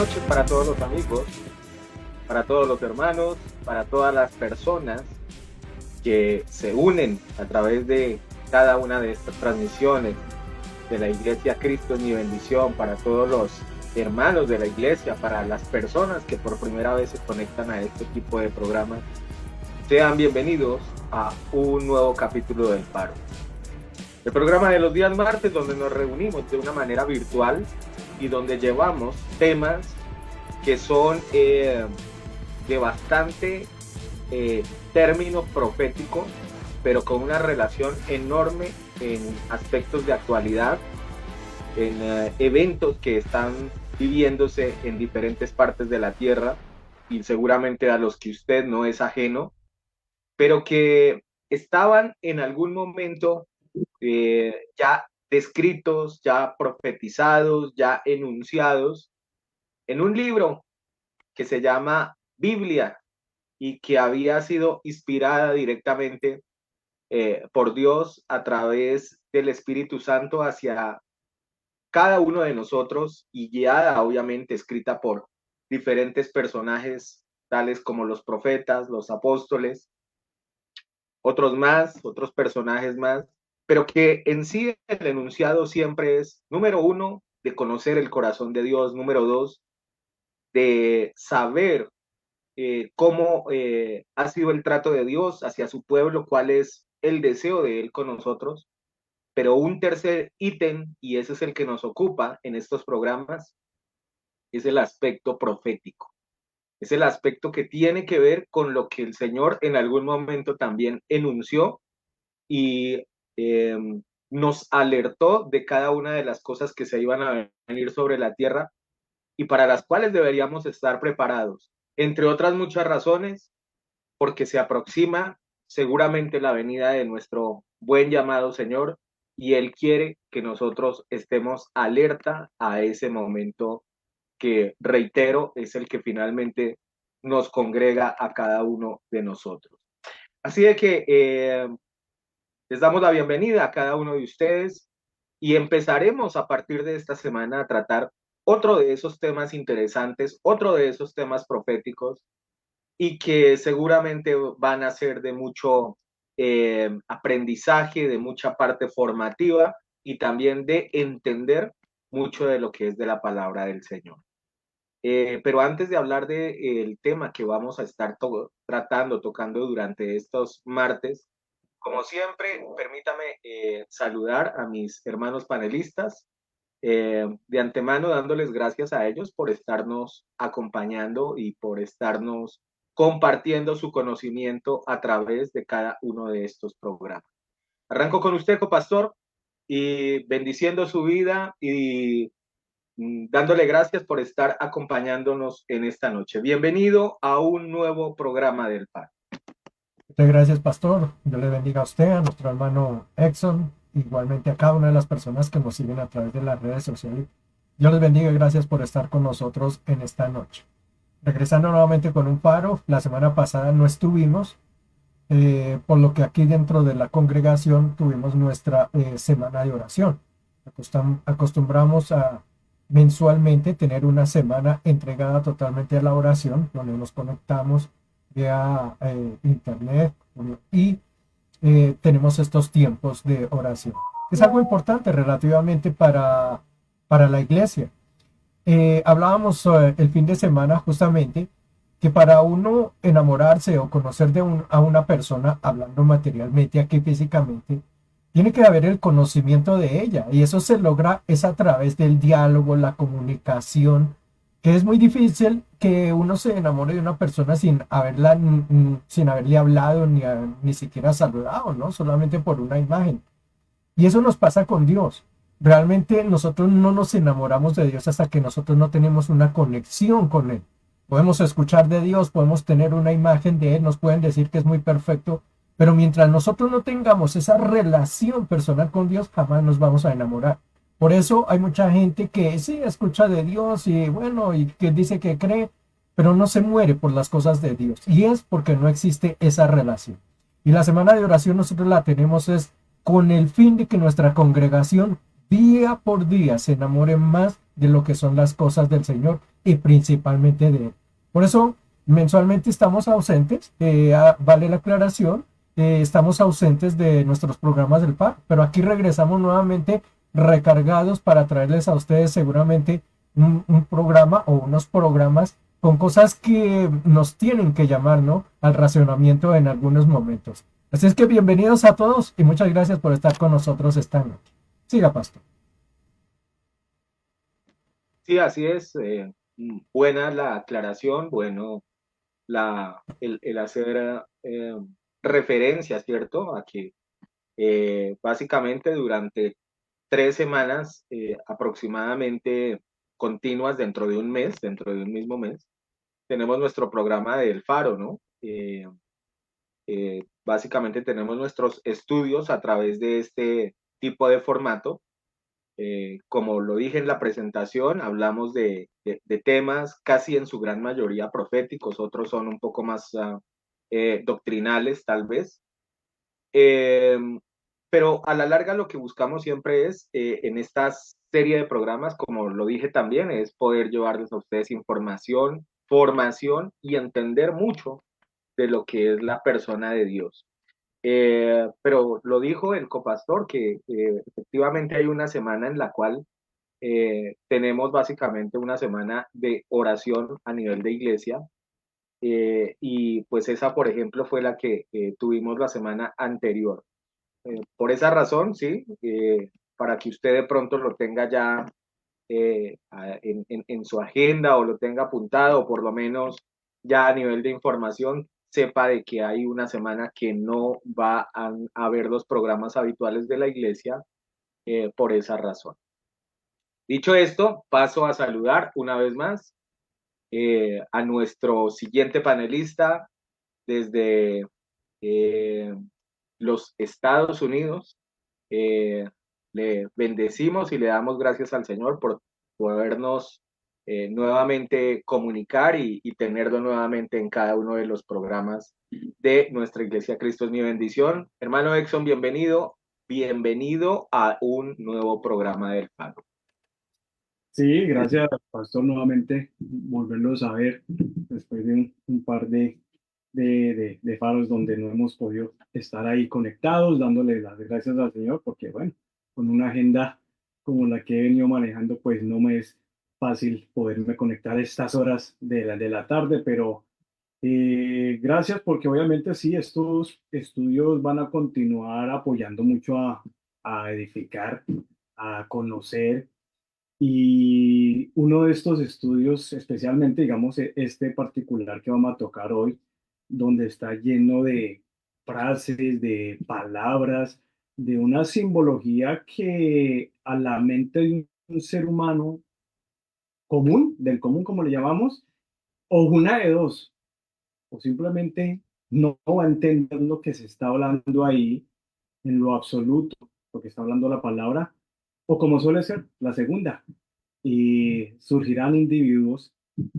noches para todos los amigos, para todos los hermanos, para todas las personas que se unen a través de cada una de estas transmisiones de la Iglesia Cristo es mi bendición, para todos los hermanos de la Iglesia, para las personas que por primera vez se conectan a este tipo de programas. Sean bienvenidos a un nuevo capítulo del Faro. El programa de los días martes, donde nos reunimos de una manera virtual y donde llevamos temas que son de bastante término profético, pero con una relación enorme en aspectos de actualidad, en eventos que están viviéndose en diferentes partes de la tierra y seguramente a los que usted no es ajeno, pero que estaban en algún momento ya descritos, ya profetizados, ya enunciados en un libro que se llama Biblia y que había sido inspirada directamente por Dios a través del Espíritu Santo hacia cada uno de nosotros y guiada, obviamente, escrita por diferentes personajes, tales como los profetas, los apóstoles, otros personajes más, pero que en sí el enunciado siempre es, número uno, de conocer el corazón de Dios, número dos, de saber cómo ha sido el trato de Dios hacia su pueblo, cuál es el deseo de Él con nosotros. Pero un tercer ítem, y ese es el que nos ocupa en estos programas, es el aspecto profético. Es el aspecto que tiene que ver con lo que el Señor en algún momento también enunció y eh, nos alertó de cada una de las cosas que se iban a venir sobre la tierra y para las cuales deberíamos estar preparados. Entre otras muchas razones, porque se aproxima seguramente la venida de nuestro buen llamado Señor y Él quiere que nosotros estemos alerta a ese momento que, reitero, es el que finalmente nos congrega a cada uno de nosotros. Así de que les damos la bienvenida a cada uno de ustedes y empezaremos a partir de esta semana a tratar otro de esos temas interesantes, otro de esos temas proféticos y que seguramente van a ser de mucho aprendizaje, de mucha parte formativa y también de entender mucho de lo que es de la palabra del Señor. Pero antes de hablar del tema que vamos a estar tocando durante estos martes, como siempre, permítame saludar a mis hermanos panelistas, de antemano dándoles gracias a ellos por estarnos acompañando y por estarnos compartiendo su conocimiento a través de cada uno de estos programas. Arranco con usted, copastor, y bendiciendo su vida y dándole gracias por estar acompañándonos en esta noche. Bienvenido a un nuevo programa del PAN. Muchas gracias, pastor. Dios le bendiga a usted, a nuestro hermano Exxon, igualmente a cada una de las personas que nos siguen a través de las redes sociales. Dios les bendiga y gracias por estar con nosotros en esta noche. Regresando nuevamente con un paro, la semana pasada no estuvimos, por lo que aquí dentro de la congregación tuvimos nuestra semana de oración. Acostumbramos a mensualmente tener una semana entregada totalmente a la oración, donde nos conectamos vía internet y tenemos estos tiempos de oración. Es algo importante relativamente para la iglesia. Hablábamos el fin de semana justamente que para uno enamorarse o conocer a una persona, hablando materialmente aquí físicamente, tiene que haber el conocimiento de ella y eso se logra es a través del diálogo, la comunicación, que es muy difícil que uno se enamore de una persona sin haberle hablado ni siquiera saludado, ¿no? Solamente por una imagen. Y eso nos pasa con Dios. Realmente nosotros no nos enamoramos de Dios hasta que nosotros no tenemos una conexión con Él. Podemos escuchar de Dios, podemos tener una imagen de Él, nos pueden decir que es muy perfecto, pero mientras nosotros no tengamos esa relación personal con Dios, jamás nos vamos a enamorar. Por eso hay mucha gente que sí escucha de Dios y bueno, y que dice que cree, pero no se muere por las cosas de Dios. Y es porque no existe esa relación. Y la semana de oración nosotros la tenemos es con el fin de que nuestra congregación día por día se enamore más de lo que son las cosas del Señor y principalmente de Él. Por eso, mensualmente estamos ausentes, vale la aclaración, estamos ausentes de nuestros programas del PAR, pero aquí regresamos nuevamente recargados para traerles a ustedes seguramente un programa o unos programas con cosas que nos tienen que llamar, ¿no? Al racionamiento en algunos momentos. Así es que bienvenidos a todos y muchas gracias por estar con nosotros esta noche. Siga, Pastor. Sí, así es. Buena la aclaración, bueno, el hacer referencia, ¿cierto? A que básicamente durante 3 semanas aproximadamente continuas dentro de un mes, dentro de un mismo mes, tenemos nuestro programa del Faro, ¿no? Básicamente tenemos nuestros estudios a través de este tipo de formato. Como lo dije en la presentación, hablamos de temas casi en su gran mayoría proféticos, otros son un poco más doctrinales tal vez. Eh, pero a la larga lo que buscamos siempre es, en esta serie de programas, como lo dije también, es poder llevarles a ustedes información, formación y entender mucho de lo que es la persona de Dios. Pero lo dijo el copastor que efectivamente hay una semana en la cual tenemos básicamente una semana de oración a nivel de iglesia, y pues esa, por ejemplo, fue la que tuvimos la semana anterior. Por esa razón, sí, para que usted de pronto lo tenga ya en su agenda o lo tenga apuntado, o por lo menos ya a nivel de información, sepa de que hay una semana que no va a haber los programas habituales de la iglesia por esa razón. Dicho esto, paso a saludar una vez más a nuestro siguiente panelista desde eh, los Estados Unidos. Eh, Le bendecimos y le damos gracias al Señor por podernos nuevamente comunicar y tenerlo nuevamente en cada uno de los programas de nuestra Iglesia Cristo es mi bendición. Hermano Exxon, bienvenido, bienvenido a un nuevo programa del Faro. Sí, gracias, Pastor, nuevamente volverlos a ver después de un par de faros donde no hemos podido estar ahí conectados, dándole las gracias al Señor, porque bueno, con una agenda como la que he venido manejando, pues no me es fácil poderme conectar a estas horas de la tarde, pero gracias porque obviamente sí, estos estudios van a continuar apoyando mucho a edificar, a conocer. Y uno de estos estudios, especialmente, digamos, este particular que vamos a tocar hoy, donde está lleno de frases, de palabras, de una simbología que a la mente de un ser humano común, del común como le llamamos, o una de dos, o simplemente no va a entender lo que se está hablando ahí en lo absoluto, lo que está hablando la palabra, o como suele ser la segunda, y surgirán individuos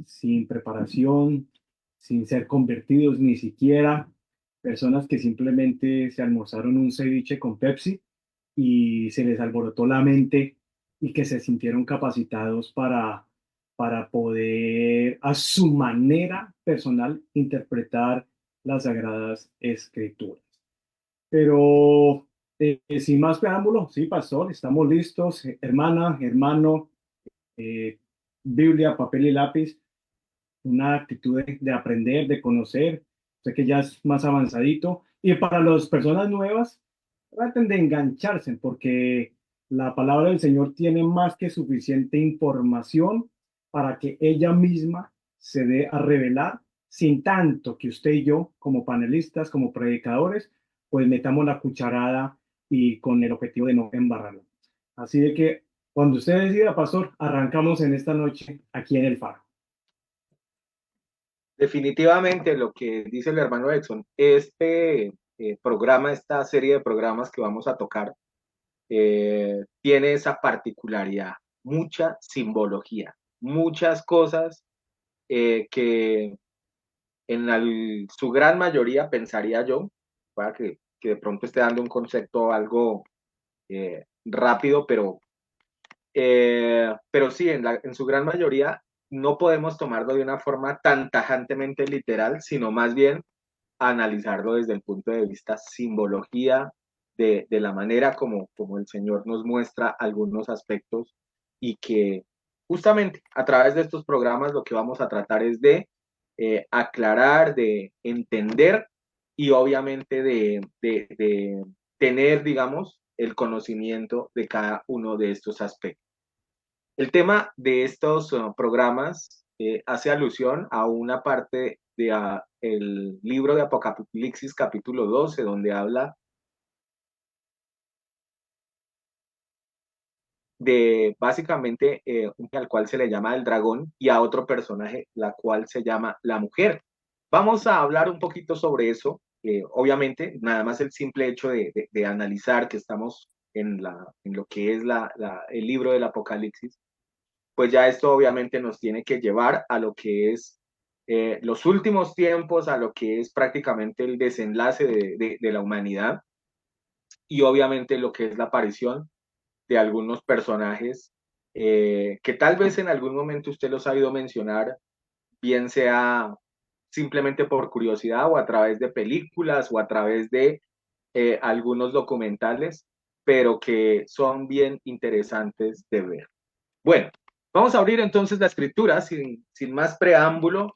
sin preparación, sin ser convertidos ni siquiera, personas que simplemente se almorzaron un ceviche con Pepsi y se les alborotó la mente y que se sintieron capacitados para poder a su manera personal interpretar las sagradas escrituras. Pero sin más preámbulo, sí, pastor, estamos listos, hermana, hermano, eh, Biblia, papel y lápiz, una actitud de aprender, de conocer, sé que ya es más avanzadito. Y para las personas nuevas, traten de engancharse porque la palabra del Señor tiene más que suficiente información para que ella misma se dé a revelar sin tanto que usted y yo, como panelistas, como predicadores, pues metamos la cucharada y con el objetivo de no embarrarla. Así de que cuando usted decida, pastor, arrancamos en esta noche aquí en el Faro. Definitivamente lo que dice el hermano Edson, este programa, esta serie de programas que vamos a tocar, tiene esa particularidad, mucha simbología, muchas cosas que en su gran mayoría pensaría yo, para que de pronto esté dando un concepto algo rápido, pero sí, en su gran mayoría, no podemos tomarlo de una forma tan tajantemente literal, sino más bien analizarlo desde el punto de vista simbología, de la manera como el Señor nos muestra algunos aspectos y que justamente a través de estos programas lo que vamos a tratar es de aclarar, de entender y obviamente de tener, digamos, el conocimiento de cada uno de estos aspectos. El tema de estos programas hace alusión a una parte de el libro de Apocalipsis capítulo 12, donde habla de básicamente al cual se le llama el dragón y a otro personaje, la cual se llama la mujer. Vamos a hablar un poquito sobre eso. Obviamente, nada más el simple hecho de analizar que estamos en lo que es el libro del Apocalipsis, pues ya esto obviamente nos tiene que llevar a lo que es los últimos tiempos, a lo que es prácticamente el desenlace de la humanidad y obviamente lo que es la aparición de algunos personajes que tal vez en algún momento usted los ha oído mencionar, bien sea simplemente por curiosidad o a través de películas o a través de algunos documentales, pero que son bien interesantes de ver. Bueno, vamos a abrir entonces la escritura sin más preámbulo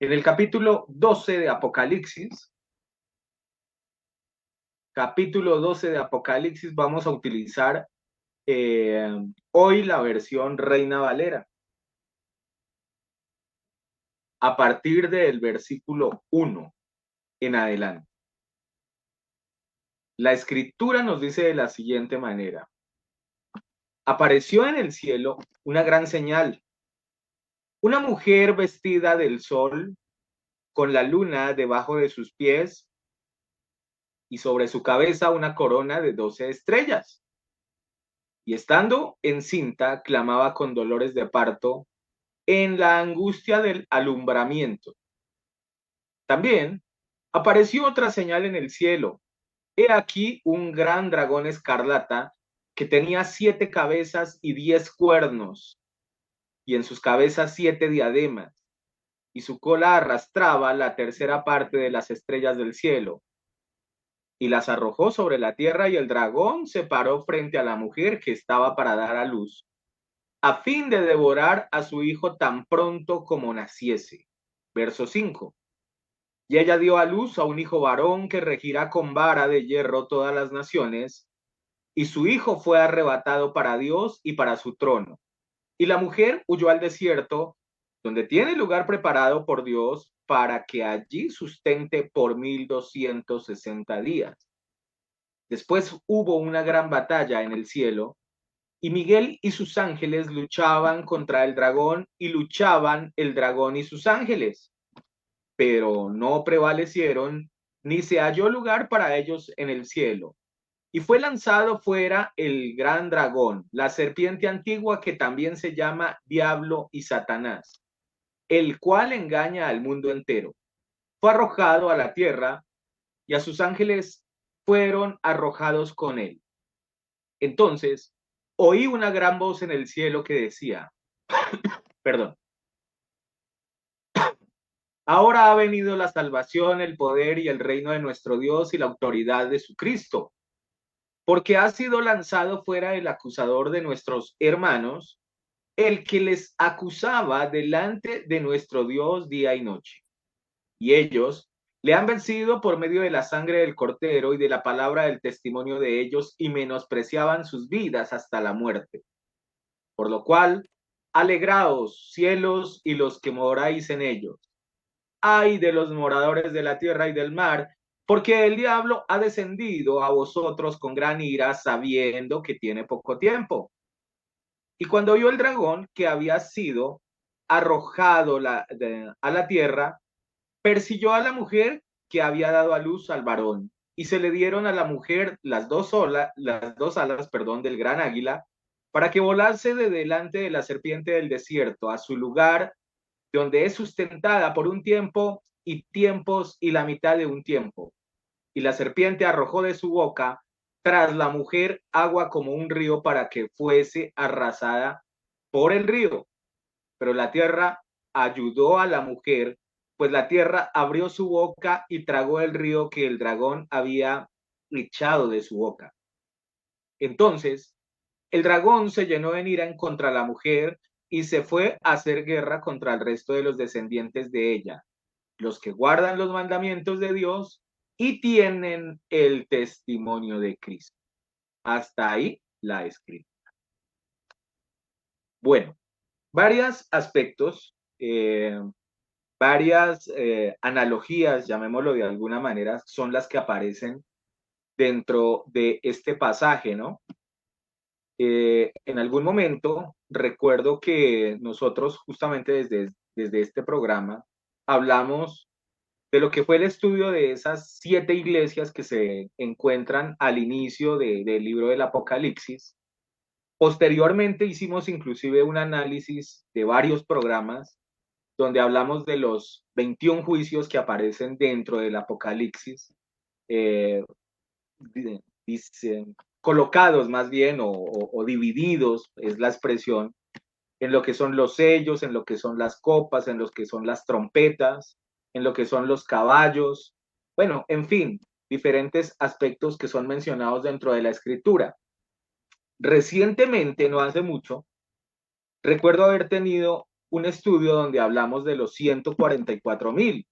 en el capítulo 12 de Apocalipsis. Capítulo 12 de Apocalipsis vamos a utilizar hoy la versión Reina Valera. A partir del versículo 1 en adelante. La escritura nos dice de la siguiente manera. Apareció en el cielo una gran señal. Una mujer vestida del sol, con la luna debajo de sus pies y sobre su cabeza una corona de 12 estrellas. Y estando encinta, clamaba con dolores de parto en la angustia del alumbramiento. También apareció otra señal en el cielo. He aquí un gran dragón escarlata que tenía 7 cabezas y 10 cuernos, y en sus cabezas 7 diademas, y su cola arrastraba la tercera parte de las estrellas del cielo, y las arrojó sobre la tierra, y el dragón se paró frente a la mujer que estaba para dar a luz, a fin de devorar a su hijo tan pronto como naciese. Verso 5. Y ella dio a luz a un hijo varón que regirá con vara de hierro todas las naciones, y su hijo fue arrebatado para Dios y para su trono. Y la mujer huyó al desierto, donde tiene lugar preparado por Dios para que allí sustente por 1260 días. Después hubo una gran batalla en el cielo, y Miguel y sus ángeles luchaban contra el dragón, y luchaban el dragón y sus ángeles, pero no prevalecieron, ni se halló lugar para ellos en el cielo. Y fue lanzado fuera el gran dragón, la serpiente antigua que también se llama Diablo y Satanás, el cual engaña al mundo entero. Fue arrojado a la tierra y a sus ángeles fueron arrojados con él. Entonces oí una gran voz en el cielo que decía, perdón, ahora ha venido la salvación, el poder y el reino de nuestro Dios y la autoridad de su Cristo, porque ha sido lanzado fuera el acusador de nuestros hermanos, el que les acusaba delante de nuestro Dios día y noche. Y ellos le han vencido por medio de la sangre del Cordero y de la palabra del testimonio de ellos, y menospreciaban sus vidas hasta la muerte. Por lo cual, alegraos, cielos, y los que moráis en ellos. Ay de los moradores de la tierra y del mar, porque el diablo ha descendido a vosotros con gran ira, sabiendo que tiene poco tiempo. Y cuando oyó el dragón que había sido arrojado a la tierra, persiguió a la mujer que había dado a luz al varón, y se le dieron a la mujer las dos alas, del gran águila, para que volase de delante de la serpiente del desierto a su lugar, donde es sustentada por un tiempo y tiempos y la mitad de un tiempo. Y la serpiente arrojó de su boca tras la mujer agua como un río para que fuese arrasada por el río. pero la tierra ayudó a la mujer, pues la tierra abrió su boca y tragó el río que el dragón había echado de su boca. Entonces, el dragón se llenó de ira en contra la mujer y se fue a hacer guerra contra el resto de los descendientes de ella, los que guardan los mandamientos de Dios y tienen el testimonio de Cristo. Hasta ahí la escritura. Bueno, varios aspectos, varias analogías, llamémoslo de alguna manera, son las que aparecen dentro de este pasaje, ¿no? En algún momento recuerdo que nosotros justamente desde este programa hablamos de lo que fue el estudio de esas 7 iglesias que se encuentran al inicio del libro del Apocalipsis. Posteriormente hicimos inclusive un análisis de varios programas donde hablamos de los 21 juicios que aparecen dentro del Apocalipsis, eh, colocados más bien o divididos, es la expresión, en lo que son los sellos, en lo que son las copas, en lo que son las trompetas, en lo que son los caballos, bueno, en fin, diferentes aspectos que son mencionados dentro de la escritura. Recientemente, no hace mucho, recuerdo haber tenido un estudio donde hablamos de los 144,000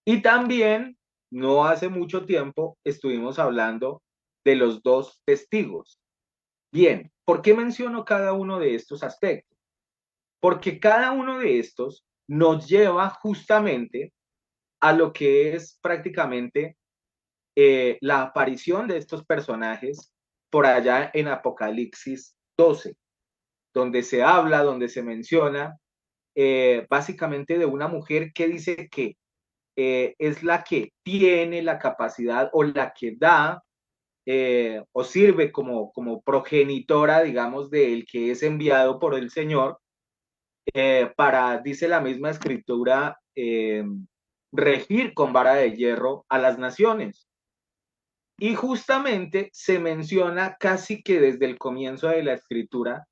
y también, no hace mucho tiempo, estuvimos hablando de los 2 testigos. Bien, ¿por qué menciono cada uno de estos aspectos? Porque cada uno de estos nos lleva justamente a lo que es prácticamente la aparición de estos personajes por allá en Apocalipsis 12, donde se habla, donde se menciona básicamente de una mujer que dice que es la que tiene la capacidad o la que da o sirve como progenitora, digamos, del que es enviado por el Señor para, dice la misma escritura, regir con vara de hierro a las naciones. Y justamente se menciona casi que desde el comienzo de la escritura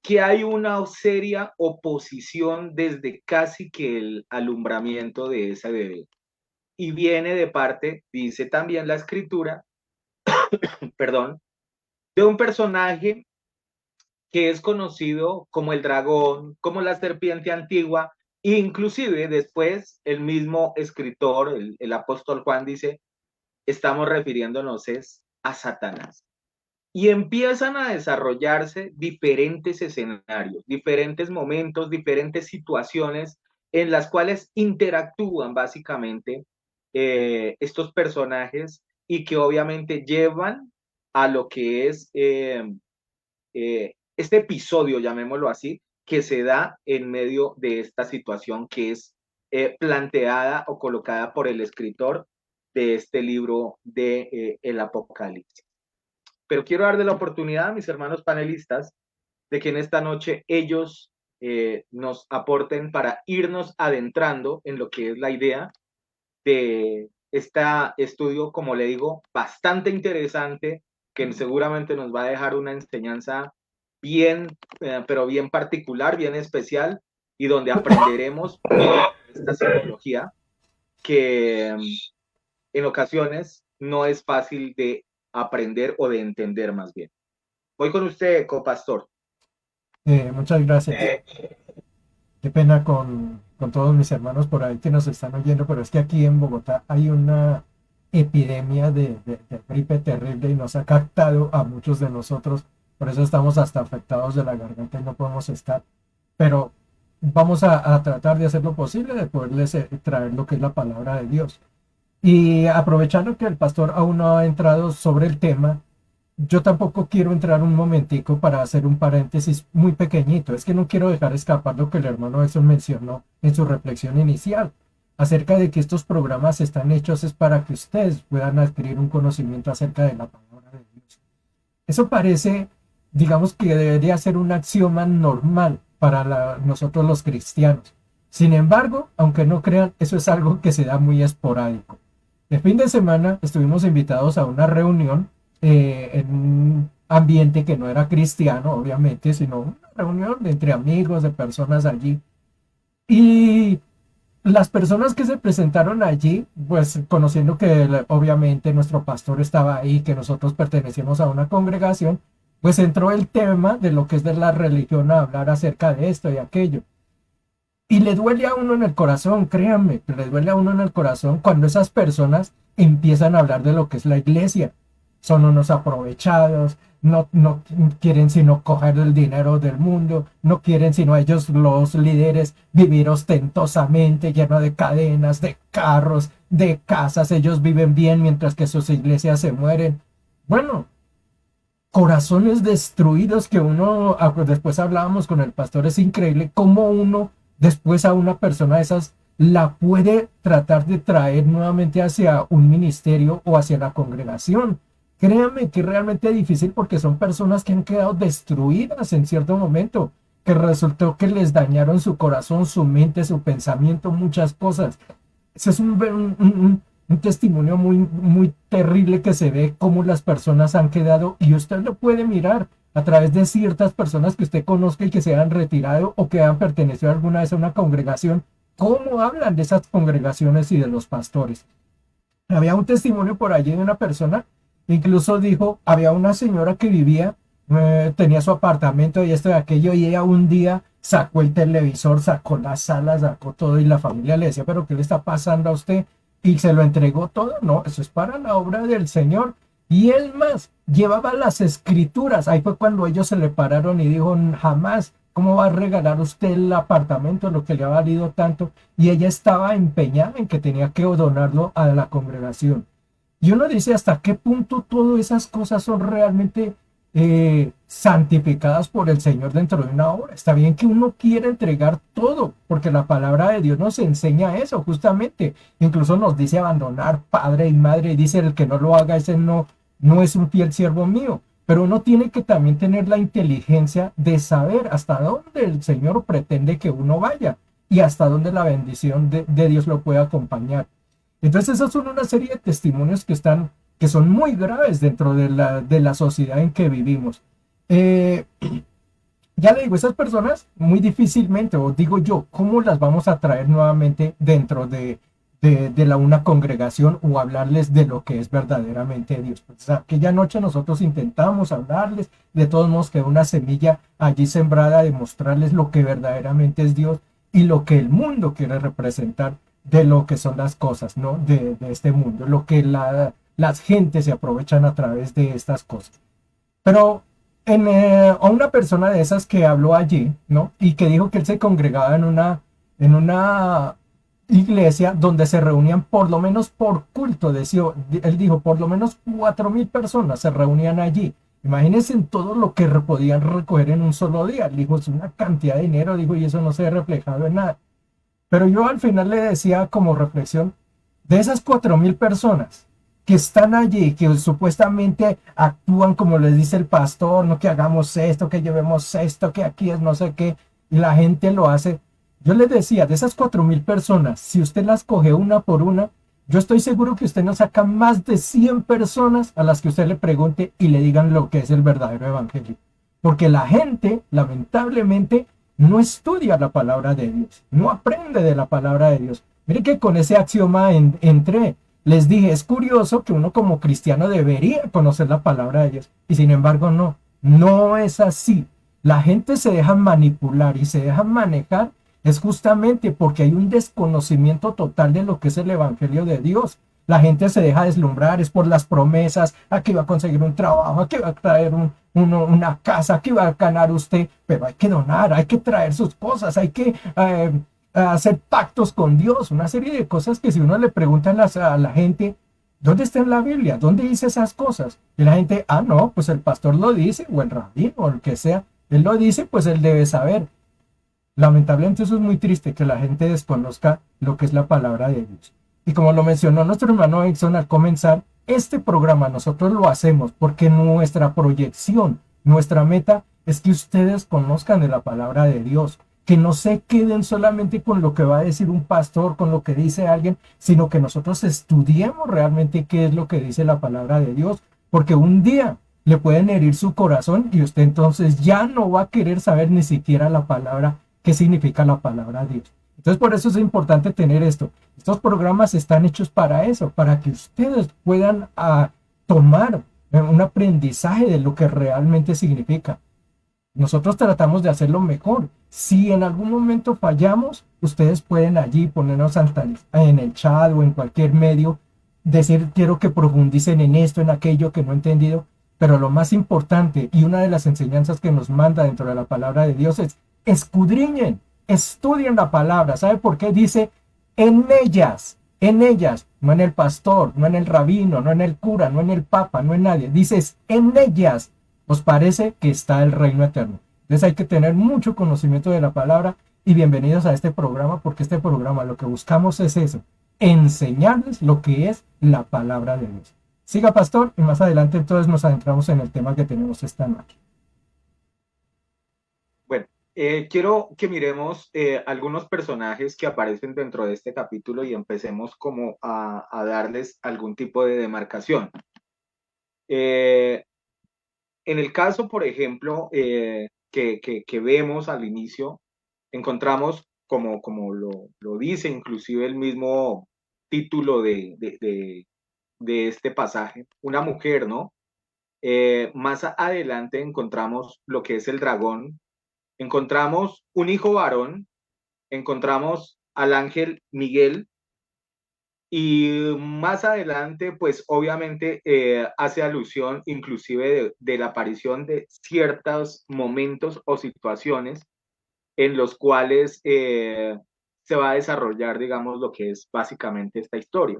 que hay una seria oposición desde casi que el alumbramiento de ese bebé. Y viene de parte, dice también la escritura, perdón, de un personaje que es conocido como el dragón, como la serpiente antigua, e inclusive después el mismo escritor, el apóstol Juan dice, estamos refiriéndonos a Satanás. Y empiezan a desarrollarse diferentes escenarios, diferentes momentos, diferentes situaciones en las cuales interactúan básicamente estos personajes y que obviamente llevan a lo que es este episodio, llamémoslo así, que se da en medio de esta situación que es planteada o colocada por el escritor de este libro de el Apocalipsis. Pero quiero darle la oportunidad a mis hermanos panelistas de que en esta noche ellos nos aporten para irnos adentrando en lo que es la idea de este estudio, como le digo, bastante interesante, que seguramente nos va a dejar una enseñanza bien, pero bien particular, bien especial, y donde aprenderemos esta psicología que en ocasiones no es fácil de aprender o de entender más bien. Voy con usted, copastor. Muchas gracias. Qué pena con todos mis hermanos por ahí que nos están oyendo, pero es que aquí en Bogotá hay una epidemia de gripe terrible y nos ha captado a muchos de nosotros, por eso estamos hasta afectados de la garganta y no podemos estar. Pero vamos a tratar de hacer lo posible de poderles traer lo que es la palabra de Dios. Y aprovechando que el pastor aún no ha entrado sobre el tema, yo tampoco quiero entrar un momentico para hacer un paréntesis muy pequeñito. Es que no quiero dejar escapar lo que el hermano Exxon mencionó en su reflexión inicial acerca de que estos programas están hechos es para que ustedes puedan adquirir un conocimiento acerca de la palabra de Dios. Eso parece, digamos que debería ser un axioma normal para nosotros los cristianos. Sin embargo, aunque no crean, eso es algo que se da muy esporádico. El fin de semana estuvimos invitados a una reunión en ambiente que no era cristiano, obviamente, sino una reunión entre amigos, de personas allí. Y las personas que se presentaron allí, pues conociendo que obviamente nuestro pastor estaba ahí, que nosotros pertenecíamos a una congregación, pues entró el tema de lo que es de la religión a hablar acerca de esto y aquello. Y le duele a uno en el corazón, créanme, que le duele a uno en el corazón cuando esas personas empiezan a hablar de lo que es la iglesia. Son unos aprovechados, no quieren sino coger el dinero del mundo, no quieren sino ellos los líderes vivir ostentosamente, lleno de cadenas, de carros, de casas, ellos viven bien mientras que sus iglesias se mueren. Bueno, corazones destruidos que uno, después hablábamos con el pastor, es increíble cómo uno después a una persona de esas la puede tratar de traer nuevamente hacia un ministerio o hacia la congregación. Créanme que es realmente difícil porque son personas que han quedado destruidas en cierto momento, que resultó que les dañaron su corazón, su mente, su pensamiento, muchas cosas. Ese es un testimonio muy terrible que se ve cómo las personas han quedado y usted lo puede mirar a través de ciertas personas que usted conozca y que se han retirado o que han pertenecido alguna vez a una congregación, cómo hablan de esas congregaciones y de los pastores. Había un testimonio por allí de una persona, incluso dijo, había una señora que vivía, tenía su apartamento y esto y aquello, y ella un día sacó el televisor, sacó la sala, sacó todo, y la familia le decía, pero ¿qué le está pasando a usted? Y se lo entregó todo. No, eso es para la obra del Señor. Y él más, llevaba las escrituras. Ahí fue cuando ellos se le pararon y dijo, jamás, ¿cómo va a regalar usted el apartamento, lo que le ha valido tanto? Y ella estaba empeñada en que tenía que donarlo a la congregación. Y uno dice, ¿hasta qué punto todas esas cosas son realmente santificadas por el Señor dentro de una obra? Está bien que uno quiera entregar todo, porque la palabra de Dios nos enseña eso justamente. Incluso nos dice abandonar padre y madre, y dice, el que no lo haga, ese no es un fiel siervo mío. Pero uno tiene que también tener la inteligencia de saber hasta dónde el Señor pretende que uno vaya y hasta dónde la bendición de Dios lo puede acompañar. Entonces esas son una serie de testimonios que son muy graves dentro de la sociedad en que vivimos. Ya le digo, esas personas muy difícilmente, o digo yo, ¿cómo las vamos a traer nuevamente dentro de una congregación o hablarles de lo que es verdaderamente Dios? Pues aquella noche nosotros intentamos hablarles, de todos modos quedó una semilla allí sembrada de mostrarles lo que verdaderamente es Dios y lo que el mundo quiere representar de lo que son las cosas, ¿no? De este mundo, lo que las gentes se aprovechan a través de estas cosas. Pero a una persona de esas que habló allí, ¿no? Y que dijo que él se congregaba en una iglesia donde se reunían por lo menos por culto, él dijo, por lo menos 4,000 personas se reunían allí. Imagínense en todo lo que podían recoger en un solo día. Él dijo, es una cantidad de dinero, dijo, y eso no se ve reflejado en nada. Pero yo al final le decía como reflexión, de esas 4,000 personas que están allí, que supuestamente actúan como les dice el pastor, no que hagamos esto, que llevemos esto, que aquí es no sé qué, y la gente lo hace. Yo les decía, de esas 4,000 personas, si usted las coge una por una, yo estoy seguro que usted nos saca más de 100 personas a las que usted le pregunte y le digan lo que es el verdadero evangelio. Porque la gente, lamentablemente, no estudia la palabra de Dios, no aprende de la palabra de Dios. Mire que con ese axioma entré. Les dije, es curioso que uno como cristiano debería conocer la palabra de Dios. Y sin embargo, no es así. La gente se deja manipular y se deja manejar es justamente porque hay un desconocimiento total de lo que es el evangelio de Dios. La gente se deja deslumbrar, es por las promesas, aquí va a conseguir un trabajo, aquí va a traer una casa, aquí va a ganar usted, pero hay que donar, hay que traer sus cosas, hay que hacer pactos con Dios, una serie de cosas que si uno le pregunta a la gente, ¿dónde está en la Biblia? ¿Dónde dice esas cosas? Y la gente, no, pues el pastor lo dice, o el rabino, o el que sea, él lo dice, pues él debe saber. Lamentablemente eso es muy triste, que la gente desconozca lo que es la palabra de Dios. Y como lo mencionó nuestro hermano Exxon al comenzar, este programa nosotros lo hacemos porque nuestra proyección, nuestra meta es que ustedes conozcan de la palabra de Dios, que no se queden solamente con lo que va a decir un pastor, con lo que dice alguien, sino que nosotros estudiemos realmente qué es lo que dice la palabra de Dios, porque un día le pueden herir su corazón y usted entonces ya no va a querer saber ni siquiera la palabra, qué significa la palabra Dios. Entonces por eso es importante tener esto. Estos programas están hechos para eso, para que ustedes puedan tomar un aprendizaje de lo que realmente significa. Nosotros tratamos de hacerlo mejor. Si en algún momento fallamos, ustedes pueden allí ponernos en el chat o en cualquier medio, decir quiero que profundicen en esto, en aquello que no he entendido. Pero lo más importante y una de las enseñanzas que nos manda dentro de la palabra de Dios es escudriñen, estudien la palabra. ¿Sabe por qué? Dice en ellas, no en el pastor, no en el rabino, no en el cura, no en el papa, no en nadie. Dices en ellas os parece que está el reino eterno. Entonces hay que tener mucho conocimiento de la palabra y bienvenidos a este programa porque este programa lo que buscamos es eso, enseñarles lo que es la palabra de Dios. Siga, pastor, y más adelante entonces nos adentramos en el tema que tenemos esta noche. Bueno, quiero que miremos algunos personajes que aparecen dentro de este capítulo y empecemos como a darles algún tipo de demarcación. Eh, en el caso, por ejemplo, que vemos al inicio, encontramos, como lo dice inclusive el mismo título de este pasaje, una mujer, ¿no? Más adelante encontramos lo que es el dragón, encontramos un hijo varón, encontramos al ángel Miguel y más adelante, pues obviamente hace alusión inclusive de la aparición de ciertos momentos o situaciones en los cuales se va a desarrollar, digamos, lo que es básicamente esta historia.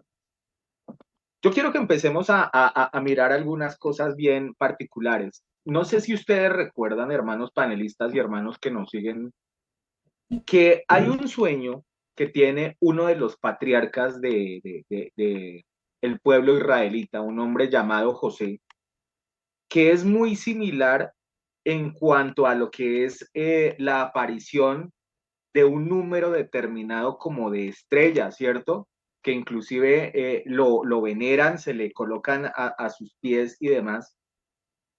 Yo quiero que empecemos a mirar algunas cosas bien particulares. No sé si ustedes recuerdan, hermanos panelistas y hermanos que nos siguen, que hay un sueño que tiene uno de los patriarcas de el pueblo israelita, un hombre llamado José, que es muy similar en cuanto a lo que es la aparición de un número determinado como de estrellas, ¿cierto? Que inclusive lo veneran, se le colocan a sus pies y demás.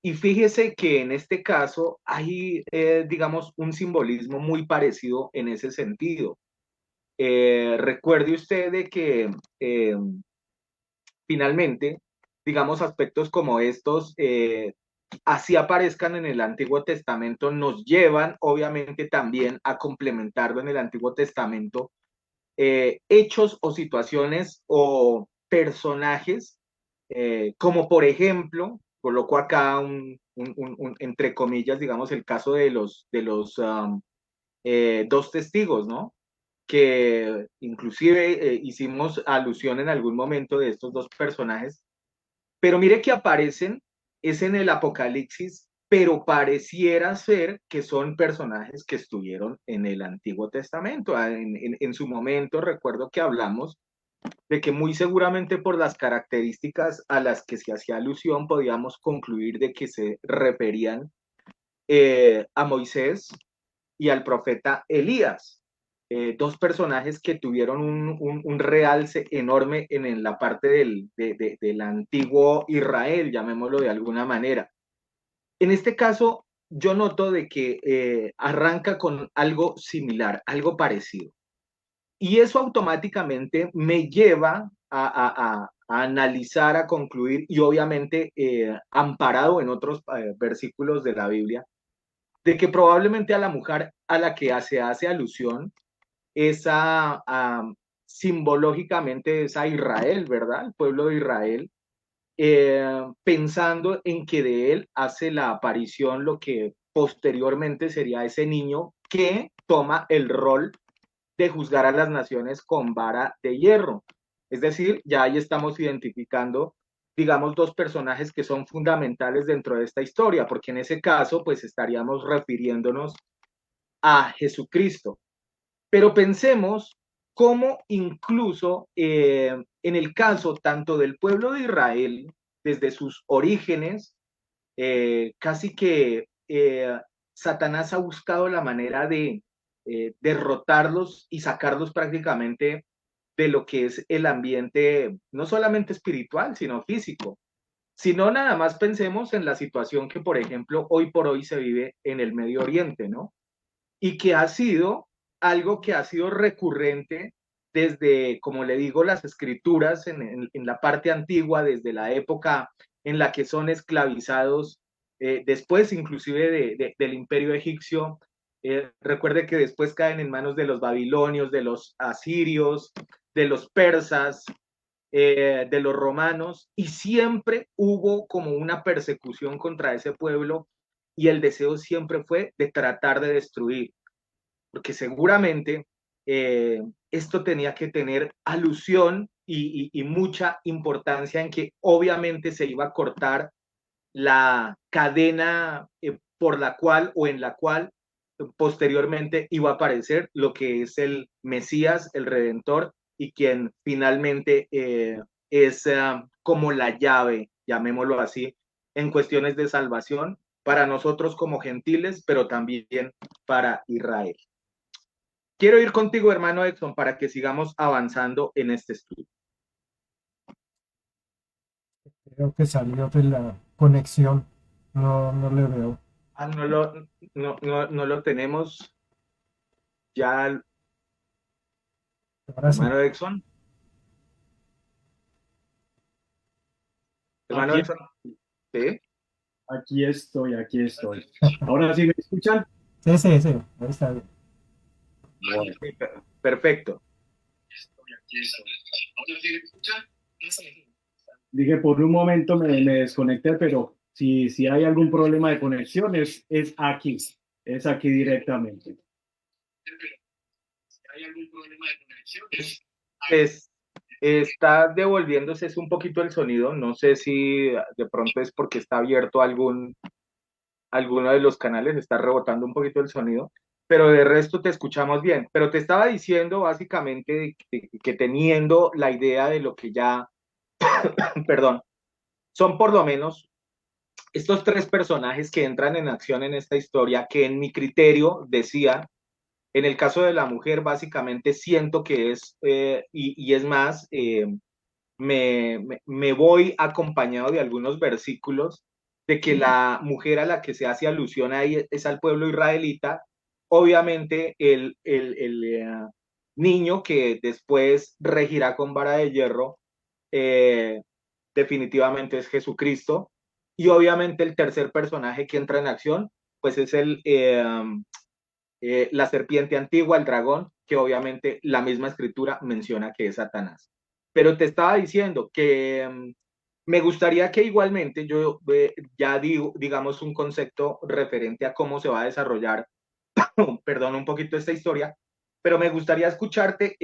Y fíjese que en este caso hay, digamos, un simbolismo muy parecido en ese sentido. Recuerde usted de que finalmente, digamos, aspectos como estos, así aparezcan en el Antiguo Testamento, nos llevan obviamente también a complementarlo en el Antiguo Testamento, hechos o situaciones o personajes, como por ejemplo, coloco acá entre comillas, digamos, el caso de los dos testigos, ¿no? Que inclusive hicimos alusión en algún momento de estos dos personajes, pero mire que aparecen, es en el Apocalipsis, pero pareciera ser que son personajes que estuvieron en el Antiguo Testamento. En su momento recuerdo que hablamos de que muy seguramente por las características a las que se hacía alusión podíamos concluir de que se referían a Moisés y al profeta Elías, dos personajes que tuvieron un realce enorme en la parte del antiguo Israel, llamémoslo de alguna manera. En este caso, yo noto de que arranca con algo similar, algo parecido. Y eso automáticamente me lleva a analizar, a concluir y obviamente amparado en otros versículos de la Biblia, de que probablemente a la mujer a la que se hace alusión esa simbológicamente es a Israel, ¿verdad? El pueblo de Israel, pensando en que de él hace la aparición lo que posteriormente sería ese niño que toma el rol de juzgar a las naciones con vara de hierro. Es decir, ya ahí estamos identificando, digamos, dos personajes que son fundamentales dentro de esta historia, porque en ese caso, pues estaríamos refiriéndonos a Jesucristo. Pero pensemos cómo incluso en el caso tanto del pueblo de Israel, desde sus orígenes, casi que Satanás ha buscado la manera de derrotarlos y sacarlos prácticamente de lo que es el ambiente, no solamente espiritual, sino físico. Si no, nada más pensemos en la situación que, por ejemplo, hoy por hoy se vive en el Medio Oriente, ¿no? Y que ha sido algo que ha sido recurrente desde, como le digo, las escrituras en la parte antigua, desde la época en la que son esclavizados, después inclusive del imperio egipcio. Recuerde que después caen en manos de los babilonios, de los asirios, de los persas, de los romanos, y siempre hubo como una persecución contra ese pueblo y el deseo siempre fue de tratar de destruir, porque seguramente esto tenía que tener alusión y mucha importancia en que obviamente se iba a cortar la cadena por la cual o en la cual posteriormente iba a aparecer lo que es el Mesías, el Redentor, y quien finalmente es como la llave, llamémoslo así, en cuestiones de salvación para nosotros como gentiles, pero también para Israel. Quiero ir contigo, hermano Edson, para que sigamos avanzando en este estudio. Creo que salió de la conexión. No, no le veo. Ah, no lo tenemos ya, Ahora sí. hermano Edson. Hermano Aquí, Edson, ¿sí? aquí estoy, aquí estoy. Ahora sí me escuchan. Sí, sí, sí. Ahí está bien. Bueno, Sí, perfecto. aquí estoy. Ahora sí me escuchan. Dije, por un momento me desconecté, pero si hay algún problema de conexión, es aquí directamente. Si hay algún problema de conexión, Es, está devolviéndose es un poquito el sonido. No sé si de pronto es porque está abierto alguno de los canales, está rebotando un poquito el sonido, pero de resto te escuchamos bien. Pero te estaba diciendo básicamente que teniendo la idea de lo que ya, perdón, son por lo menos estos tres personajes que entran en acción en esta historia, que en mi criterio decía, en el caso de la mujer, básicamente siento que es, y es más, me voy acompañado de algunos versículos de que la mujer a la que se hace alusión ahí es al pueblo israelita. Obviamente niño que después regirá con vara de hierro, eh, definitivamente es Jesucristo. Y obviamente el tercer personaje que entra en acción, pues es la serpiente antigua, el dragón, que obviamente la misma escritura menciona que es Satanás. Pero te estaba diciendo que me gustaría que igualmente yo ya digo, digamos, un concepto referente a cómo se va a desarrollar, perdón, un poquito esta historia, pero me gustaría escucharte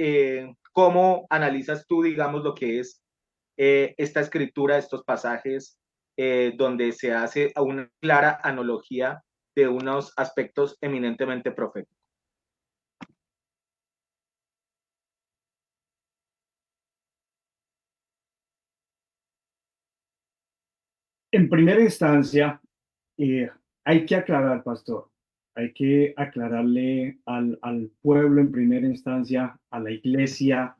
cómo analizas tú, digamos, lo que es esta escritura, estos pasajes, donde se hace una clara analogía de unos aspectos eminentemente proféticos. en primera instancia, eh, hay que aclarar, pastor, hay que aclararle al pueblo en primera instancia, a la iglesia,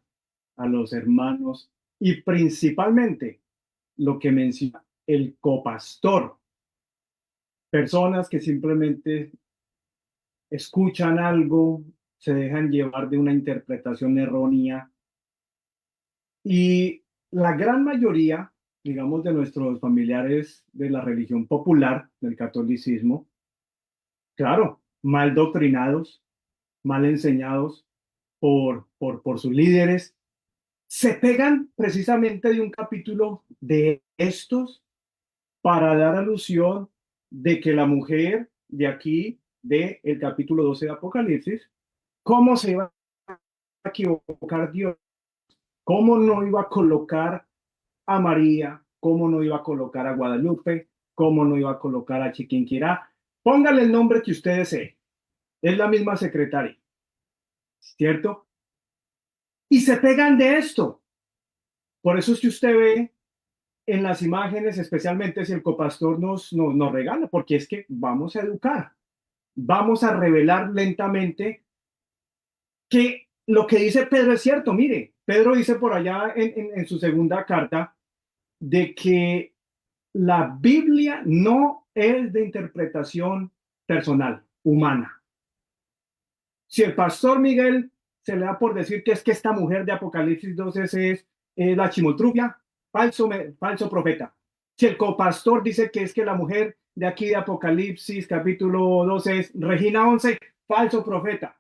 a los hermanos y principalmente lo que menciona el copastor, personas que simplemente escuchan algo, se dejan llevar de una interpretación errónea y la gran mayoría, digamos, de nuestros familiares de la religión popular, del catolicismo, claro, mal doctrinados, mal enseñados por sus líderes, se pegan precisamente de un capítulo de estos para dar alusión de que la mujer de aquí, del capítulo 12 de Apocalipsis, ¿cómo se iba a equivocar Dios? ¿Cómo no iba a colocar a María? ¿Cómo no iba a colocar a Guadalupe? ¿Cómo no iba a colocar a Chiquinquirá? Póngale el nombre que usted desee. Es la misma secretaria, ¿cierto? Y se pegan de esto. Por eso es que usted ve en las imágenes, especialmente si el copastor nos regala, porque es que vamos a educar, vamos a revelar lentamente que lo que dice Pedro es cierto. Mire, Pedro dice por allá en su segunda carta de que La Biblia no es de interpretación personal, humana. Si el pastor Miguel se le da por decir que esta mujer de Apocalipsis 12 es la chimotrufia, falso profeta. Si el copastor dice que es que la mujer de aquí de Apocalipsis capítulo 12 es Regina 11, falso profeta.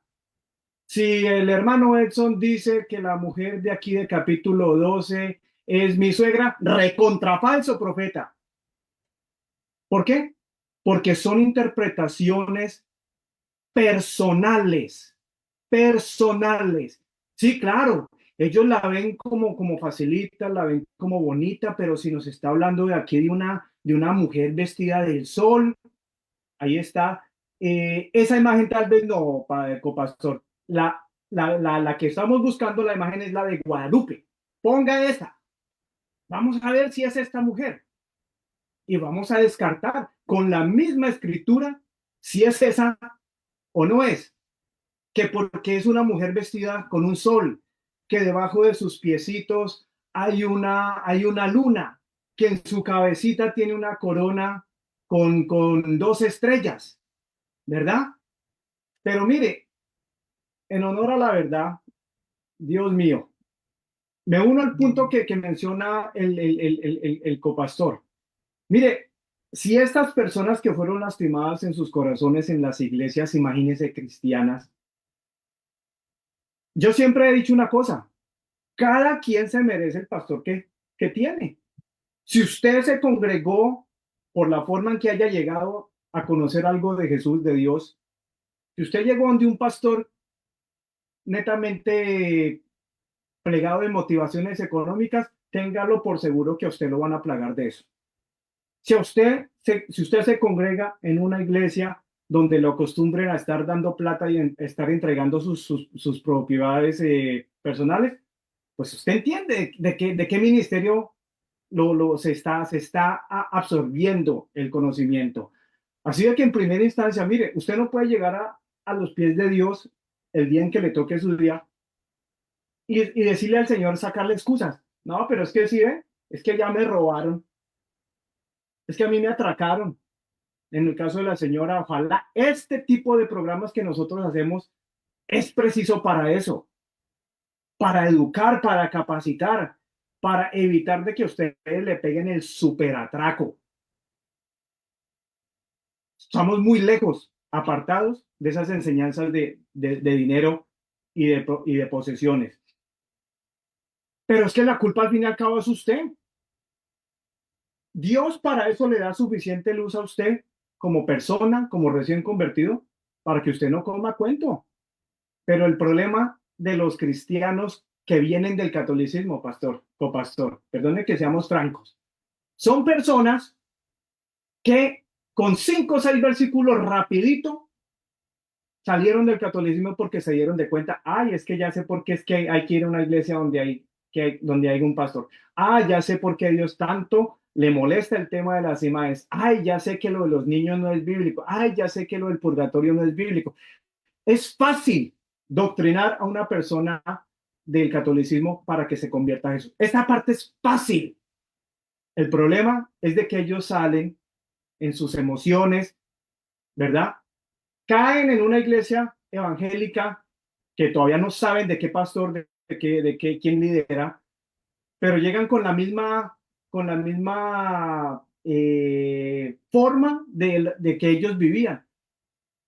Si el hermano Edson dice que la mujer de aquí de capítulo 12 es mi suegra, recontra falso profeta. ¿Por qué? Porque son interpretaciones personales, personales. Sí, claro, ellos la ven como facilita, la ven como bonita, pero si nos está hablando de aquí de una mujer vestida del sol, ahí está. Esa imagen tal vez no, padre copastor. La que estamos buscando, la imagen es la de Guadalupe. Ponga esa. Vamos a ver si es esta mujer. Y vamos a descartar con la misma escritura si es esa o no es. Que porque es una mujer vestida con un sol, que debajo de sus piecitos hay una luna, que en su cabecita tiene una corona con dos estrellas, ¿verdad? Pero mire, en honor a la verdad, Dios mío, me uno al punto que menciona el copastor. Mire, si estas personas que fueron lastimadas en sus corazones en las iglesias, imagínense, cristianas, yo siempre he dicho una cosa, cada quien se merece el pastor que tiene. Si usted se congregó por la forma en que haya llegado a conocer algo de Jesús, de Dios, si usted llegó donde un pastor netamente plegado de motivaciones económicas, téngalo por seguro que a usted lo van a plagar de eso. Si usted se congrega en una iglesia donde lo acostumbren a estar dando plata y estar entregando sus propiedades personales, pues usted entiende de qué ministerio se está absorbiendo el conocimiento. Así de que en primera instancia, mire, usted no puede llegar a los pies de Dios el día en que le toque su día y decirle al Señor, sacarle excusas. No, pero es que sí, es que ya me robaron, es que a mí me atracaron. En el caso de la señora, ojalá este tipo de programas que nosotros hacemos es preciso para eso, para educar, para capacitar, para evitar de que ustedes le peguen el superatraco. Estamos muy lejos, apartados de esas enseñanzas de dinero y de posesiones. Pero es que la culpa al fin y al cabo es usted. Dios para eso le da suficiente luz a usted como persona, como recién convertido, para que usted no coma cuento. Pero el problema de los cristianos que vienen del catolicismo, copastor, perdone que seamos francos, son personas que con 5 o 6 versículos rapidito salieron del catolicismo porque se dieron de cuenta, ay, es que ya sé por qué es que hay que ir a una iglesia donde hay un pastor. Ah, ya sé por qué Dios tanto le molesta el tema de las imágenes. Ay, ya sé que lo de los niños no es bíblico. Ay, ya sé que lo del purgatorio no es bíblico. Es fácil doctrinar a una persona del catolicismo para que se convierta a Jesús. Esta parte es fácil. El problema es de que ellos salen en sus emociones, ¿verdad? Caen en una iglesia evangélica que todavía no saben de qué pastor, quién lidera, pero llegan con la misma forma de que ellos vivían.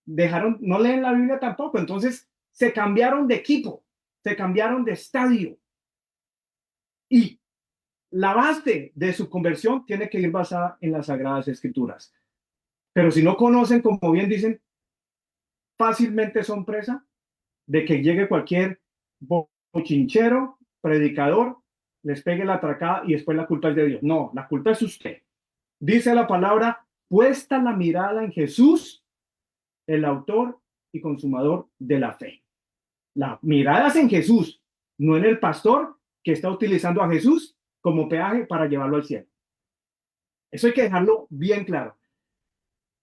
No leen la Biblia tampoco, entonces se cambiaron de equipo, se cambiaron de estadio. Y la base de su conversión tiene que ir basada en las Sagradas Escrituras. Pero si no conocen, como bien dicen, fácilmente son presa de que llegue cualquier bochinchero, predicador, les pegue la atracada y después la culpa es de Dios. No, la culpa es usted. Dice la palabra, puesta la mirada en Jesús, el autor y consumador de la fe. La mirada es en Jesús, no en el pastor que está utilizando a Jesús como peaje para llevarlo al cielo. Eso hay que dejarlo bien claro.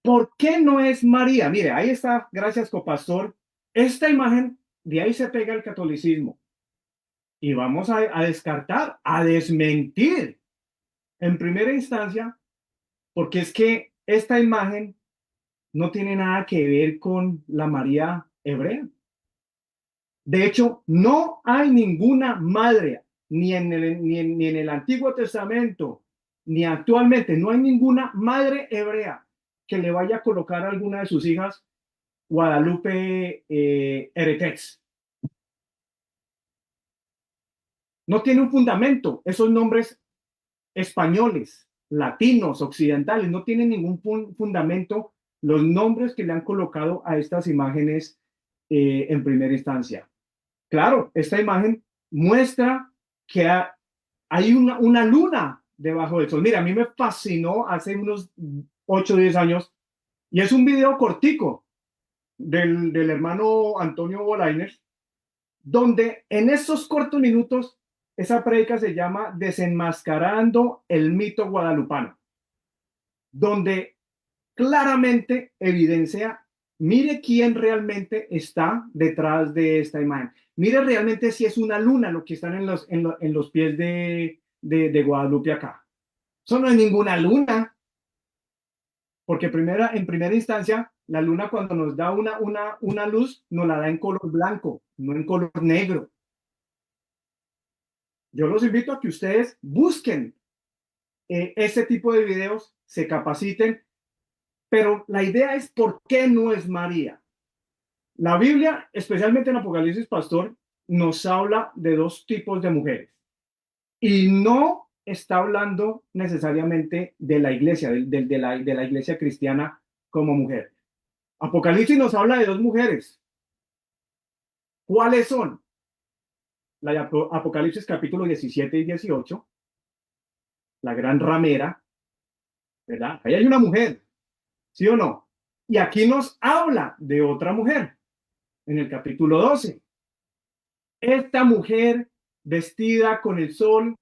¿Por qué no es María? Mire, ahí está, gracias copastor. Esta imagen, de ahí se pega el catolicismo. Y vamos a descartar, a desmentir. En primera instancia, porque es que esta imagen no tiene nada que ver con la María hebrea. De hecho, no hay ninguna madre, ni en el Antiguo Testamento, ni actualmente, no hay ninguna madre hebrea que le vaya a colocar a alguna de sus hijas Guadalupe Eretz. No tiene un fundamento. Esos nombres españoles, latinos, occidentales, no tienen ningún fundamento los nombres que le han colocado a estas imágenes en primera instancia. Claro, esta imagen muestra que hay una luna debajo del sol. Mira, a mí me fascinó hace unos 8 o 10 años, y es un video cortico del hermano Antonio Bolaños, donde en estos cortos minutos, esa prédica se llama Desenmascarando el mito guadalupano, donde claramente evidencia, mire quién realmente está detrás de esta imagen. Mire realmente si es una luna lo que están en los pies de Guadalupe acá. Eso no es ninguna luna, porque en primera instancia, la luna cuando nos da una luz, nos la da en color blanco, no en color negro. Yo los invito a que ustedes busquen este tipo de videos, se capaciten, pero la idea es por qué no es María. La Biblia, especialmente en Apocalipsis, pastor, nos habla de dos tipos de mujeres y no está hablando necesariamente de la iglesia, de la iglesia cristiana como mujer. Apocalipsis nos habla de dos mujeres. ¿Cuáles son? La de Apocalipsis capítulo 17 y 18, la gran ramera, ¿verdad? Ahí hay una mujer, ¿sí o no? Y aquí nos habla de otra mujer, en el capítulo 12. Esta mujer vestida con el sol,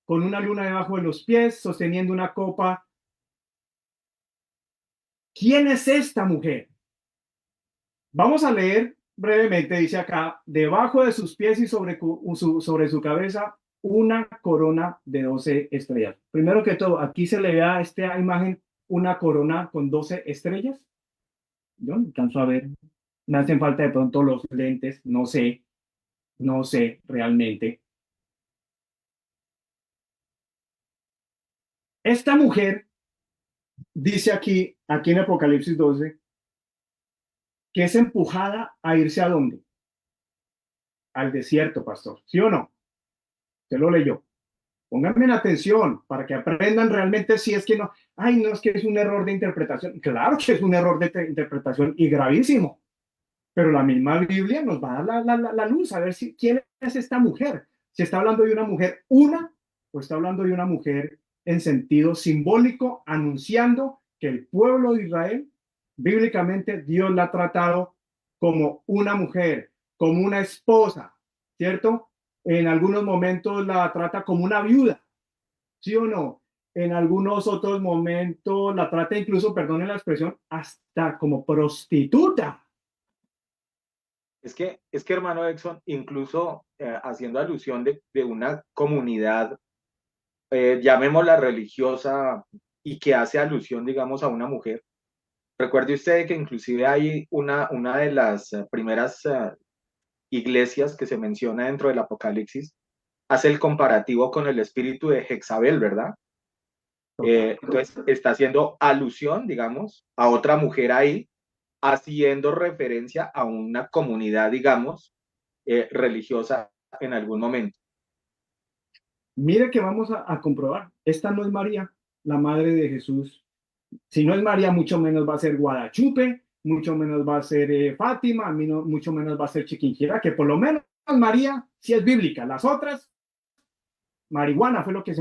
con una luna debajo de los pies, sosteniendo una copa. ¿Quién es esta mujer? Vamos a leer brevemente, dice acá, debajo de sus pies y sobre su cabeza, una corona de 12 estrellas. Primero que todo, aquí se le ve a esta imagen una corona con 12 estrellas. Yo no alcanzo a ver. Me hacen falta de pronto los lentes, no sé realmente. Esta mujer dice aquí en Apocalipsis 12, que es empujada a irse ¿a dónde? Al desierto, pastor. ¿Sí o no? Usted lo leyó. Pónganme en atención para que aprendan realmente si es que no, ay, no, es que es un error de interpretación. Claro que es un error de interpretación y gravísimo, pero la misma Biblia nos va a dar la luz a ver quién es esta mujer. Si está hablando de una mujer una o está hablando de una mujer en sentido simbólico, anunciando que el pueblo de Israel, bíblicamente, Dios la ha tratado como una mujer, como una esposa, ¿cierto? En algunos momentos la trata como una viuda, ¿sí o no? En algunos otros momentos la trata incluso, perdonen la expresión, hasta como prostituta. Es que hermano Exxon, incluso haciendo alusión de una comunidad, llamémosla religiosa, y que hace alusión, digamos, a una mujer. Recuerde usted que inclusive hay una de las primeras iglesias que se menciona dentro del Apocalipsis, hace el comparativo con el espíritu de Jezabel, ¿verdad? Entonces está haciendo alusión, digamos, a otra mujer ahí, haciendo referencia a una comunidad, digamos, religiosa en algún momento. Mire que vamos a comprobar. Esta no es María, la madre de Jesús. Si no es María, mucho menos va a ser Guadachupe, mucho menos va a ser Fátima, mucho menos va a ser Chiquinquirá, que por lo menos María sí es bíblica. Las otras, marihuana fue lo que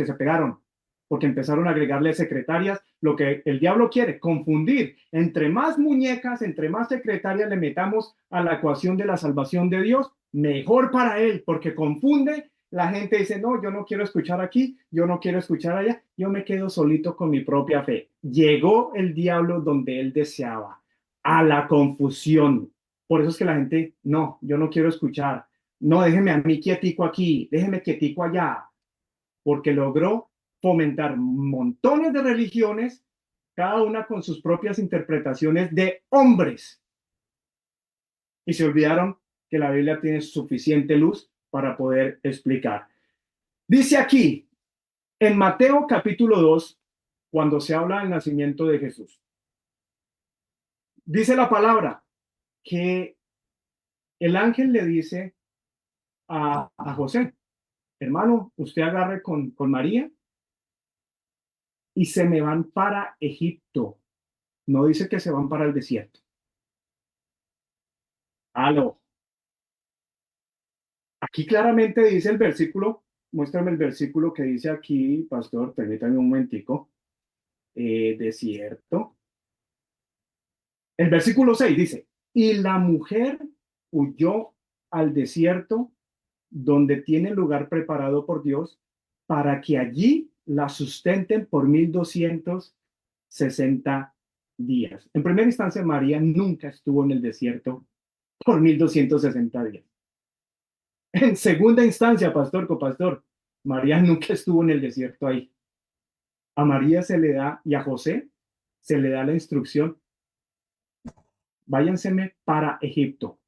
se pegaron, porque empezaron a agregarle secretarias, lo que el diablo quiere, confundir. Entre más muñecas, entre más secretarias le metamos a la ecuación de la salvación de Dios, mejor para él, porque confunde. La gente dice, no, yo no quiero escuchar aquí, yo no quiero escuchar allá, yo me quedo solito con mi propia fe. Llegó el diablo donde él deseaba, a la confusión. Por eso es que la gente, no, yo no quiero escuchar, no, déjeme a mí quietico aquí, déjeme quietico allá, porque logró fomentar montones de religiones, cada una con sus propias interpretaciones de hombres. Y se olvidaron que la Biblia tiene suficiente luz para poder explicar. Dice aquí, en Mateo capítulo 2, cuando se habla del nacimiento de Jesús, dice la palabra que el ángel le dice a José, hermano, usted agarre con María y se me van para Egipto. No dice que se van para el desierto. Aló. Aquí claramente dice el versículo, muéstrame el versículo que dice aquí, pastor, permítame un momentico. Desierto. El versículo 6 dice, y la mujer huyó al desierto donde tiene lugar preparado por Dios para que allí la sustenten por 1260 días. En primera instancia, María nunca estuvo en el desierto por 1260 días. En segunda instancia, pastor, copastor, María nunca estuvo en el desierto ahí. A María se le da, y a José se le da la instrucción, váyanseme para Egipto.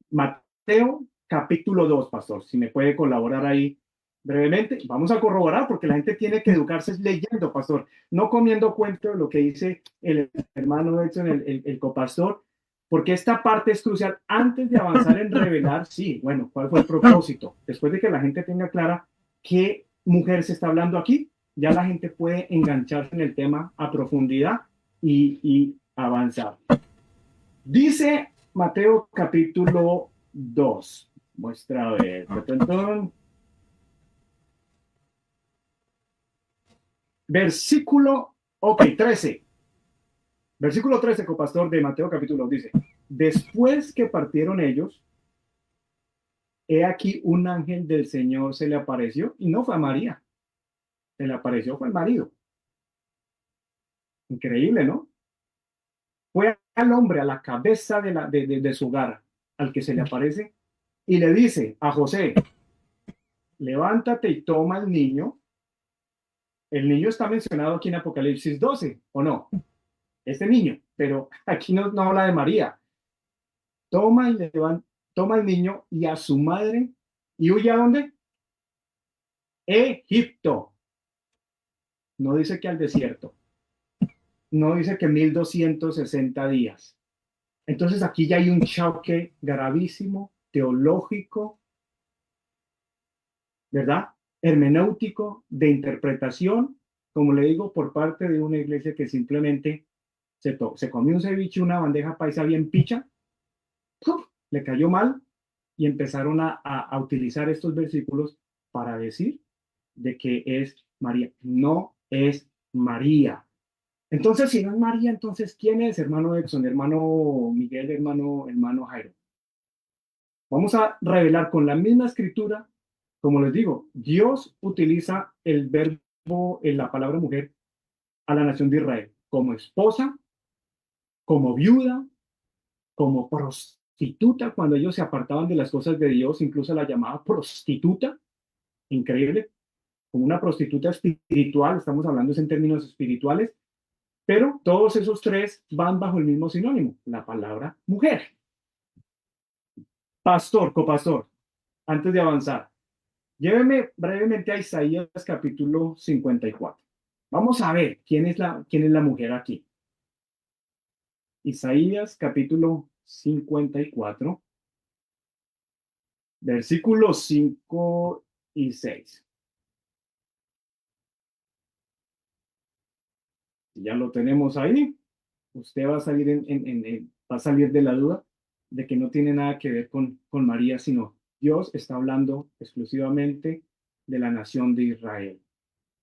Mateo capítulo 2, pastor, si me puede colaborar ahí brevemente. Vamos a corroborar porque la gente tiene que educarse leyendo, pastor, no comiendo cuento de lo que dice el hermano Edson, el copastor, porque esta parte es crucial antes de avanzar en revelar, sí, bueno, cuál fue el propósito. Después de que la gente tenga clara qué mujer se está hablando aquí, ya la gente puede engancharse en el tema a profundidad y avanzar. Dice Mateo capítulo 2. Muestra a ver. Versículo, 13. Versículo 13, copastor, de Mateo capítulo 2 dice, después que partieron ellos, he aquí un ángel del Señor se le apareció, y no fue a María, se le apareció, fue el marido. Increíble, ¿no? Fue al hombre, a la cabeza de su hogar, al que se le aparece, y le dice a José, levántate y toma al niño. El niño está mencionado aquí en Apocalipsis 12, ¿o no? Este niño, pero aquí no habla de María. Toma al niño y a su madre, y huye ¿a dónde? Egipto. No dice que al desierto. No dice que 1260 días. Entonces aquí ya hay un choque gravísimo, teológico, ¿verdad? Hermenéutico, de interpretación, como le digo, por parte de una iglesia que simplemente se comió un ceviche, una bandeja paisa bien picha, ¡puf! Le cayó mal y empezaron a utilizar estos versículos para decir de que es María. No es María. Entonces, si no es María, entonces, ¿quién es, hermano Edson, hermano Miguel, hermano Jairo? Vamos a revelar con la misma escritura, como les digo, Dios utiliza el verbo en la palabra mujer a la nación de Israel como esposa, como viuda, como prostituta, cuando ellos se apartaban de las cosas de Dios, incluso la llamaba prostituta, increíble, como una prostituta espiritual, estamos hablando en términos espirituales, pero todos esos tres van bajo el mismo sinónimo, la palabra mujer. Pastor, copastor, antes de avanzar, lléveme brevemente a Isaías capítulo 54. Vamos a ver quién es la mujer aquí. Isaías capítulo 54, versículos 5 y 6. Ya lo tenemos ahí. Usted va a salir, va a salir de la duda de que no tiene nada que ver con María, sino Dios está hablando exclusivamente de la nación de Israel.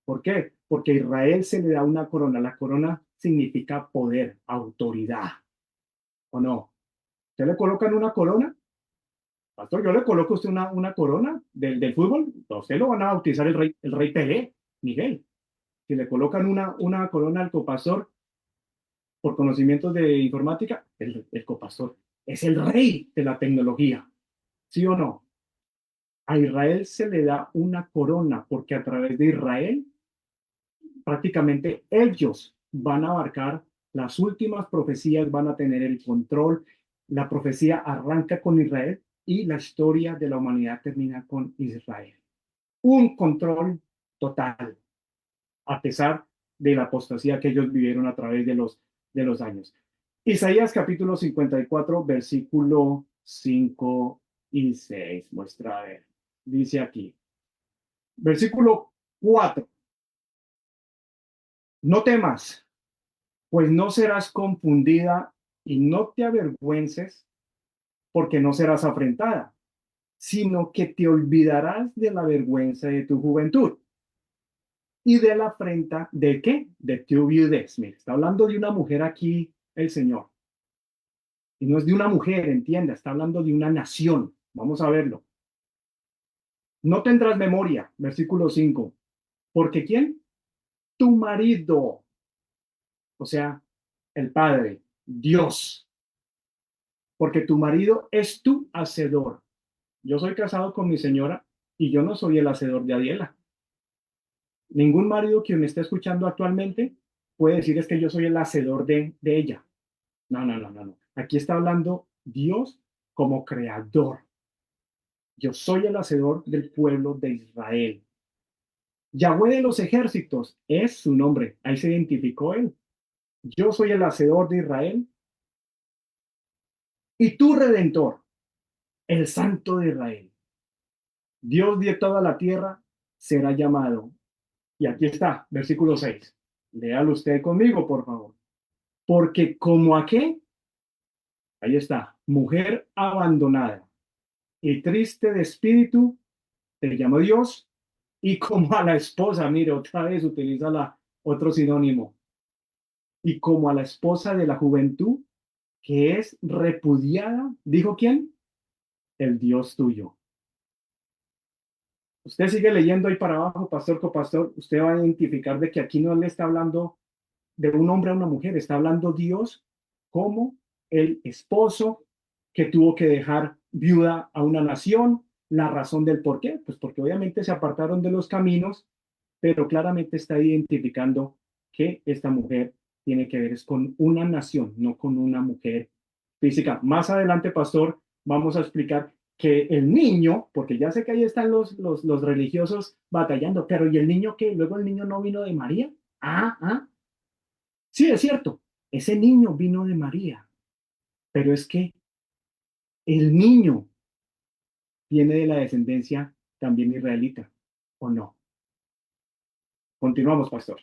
¿Por qué? Porque a Israel se le da una corona. La corona significa poder, autoridad. ¿O no? ¿Usted le colocan una corona? Pastor, yo le coloco a usted una corona del fútbol. A usted lo van a bautizar el rey Pelé, Miguel. Si le colocan una corona al copastor por conocimientos de informática, el copastor es el rey de la tecnología. ¿Sí o no? A Israel se le da una corona porque a través de Israel prácticamente ellos van a abarcar las últimas profecías, van a tener el control. La profecía arranca con Israel y la historia de la humanidad termina con Israel. Un control total, a pesar de la apostasía que ellos vivieron a través de los años. Isaías capítulo 54, versículo 5 y 6. Muestra, a ver, dice aquí, versículo 4. No temas, pues no serás confundida y no te avergüences, porque no serás afrentada, sino que te olvidarás de la vergüenza de tu juventud y de la afrenta de qué? De tu viudez. Mira, está hablando de una mujer aquí el Señor. Y no es de una mujer, entienda, está hablando de una nación. Vamos a verlo. No tendrás memoria, versículo 5. ¿Porque quién? Tu marido, o sea, el Padre, Dios. Porque tu marido es tu hacedor. Yo soy casado con mi señora y yo no soy el hacedor de Adiela. Ningún marido que me esté escuchando actualmente puede decir es que yo soy el hacedor de ella. No, no, no, no, no. Aquí está hablando Dios como creador. Yo soy el hacedor del pueblo de Israel. Yahweh de los ejércitos es su nombre. Ahí se identificó él. Yo soy el hacedor de Israel y tu redentor, el santo de Israel. Dios de toda la tierra será llamado. Y aquí está, versículo 6. Léalo usted conmigo, por favor. Porque como a qué, ahí está, mujer abandonada y triste de espíritu, te llama Dios, y como a la esposa, mire, otra vez utiliza otro sinónimo, y como a la esposa de la juventud, que es repudiada, ¿dijo quién? El Dios tuyo. Usted sigue leyendo ahí para abajo, pastor copastor, usted va a identificar de que aquí no le está hablando de un hombre a una mujer, está hablando Dios como el esposo que tuvo que dejar viuda a una nación. La razón del por qué, pues porque obviamente se apartaron de los caminos, pero claramente está identificando que esta mujer tiene que ver es con una nación, no con una mujer física. Más adelante, pastor, vamos a explicar que el niño, porque ya sé que ahí están los religiosos batallando, pero ¿y el niño qué? Luego el niño no vino de María. Sí, es cierto, ese niño vino de María, pero es que el niño viene de la descendencia también israelita, ¿o no? Continuamos, pastor.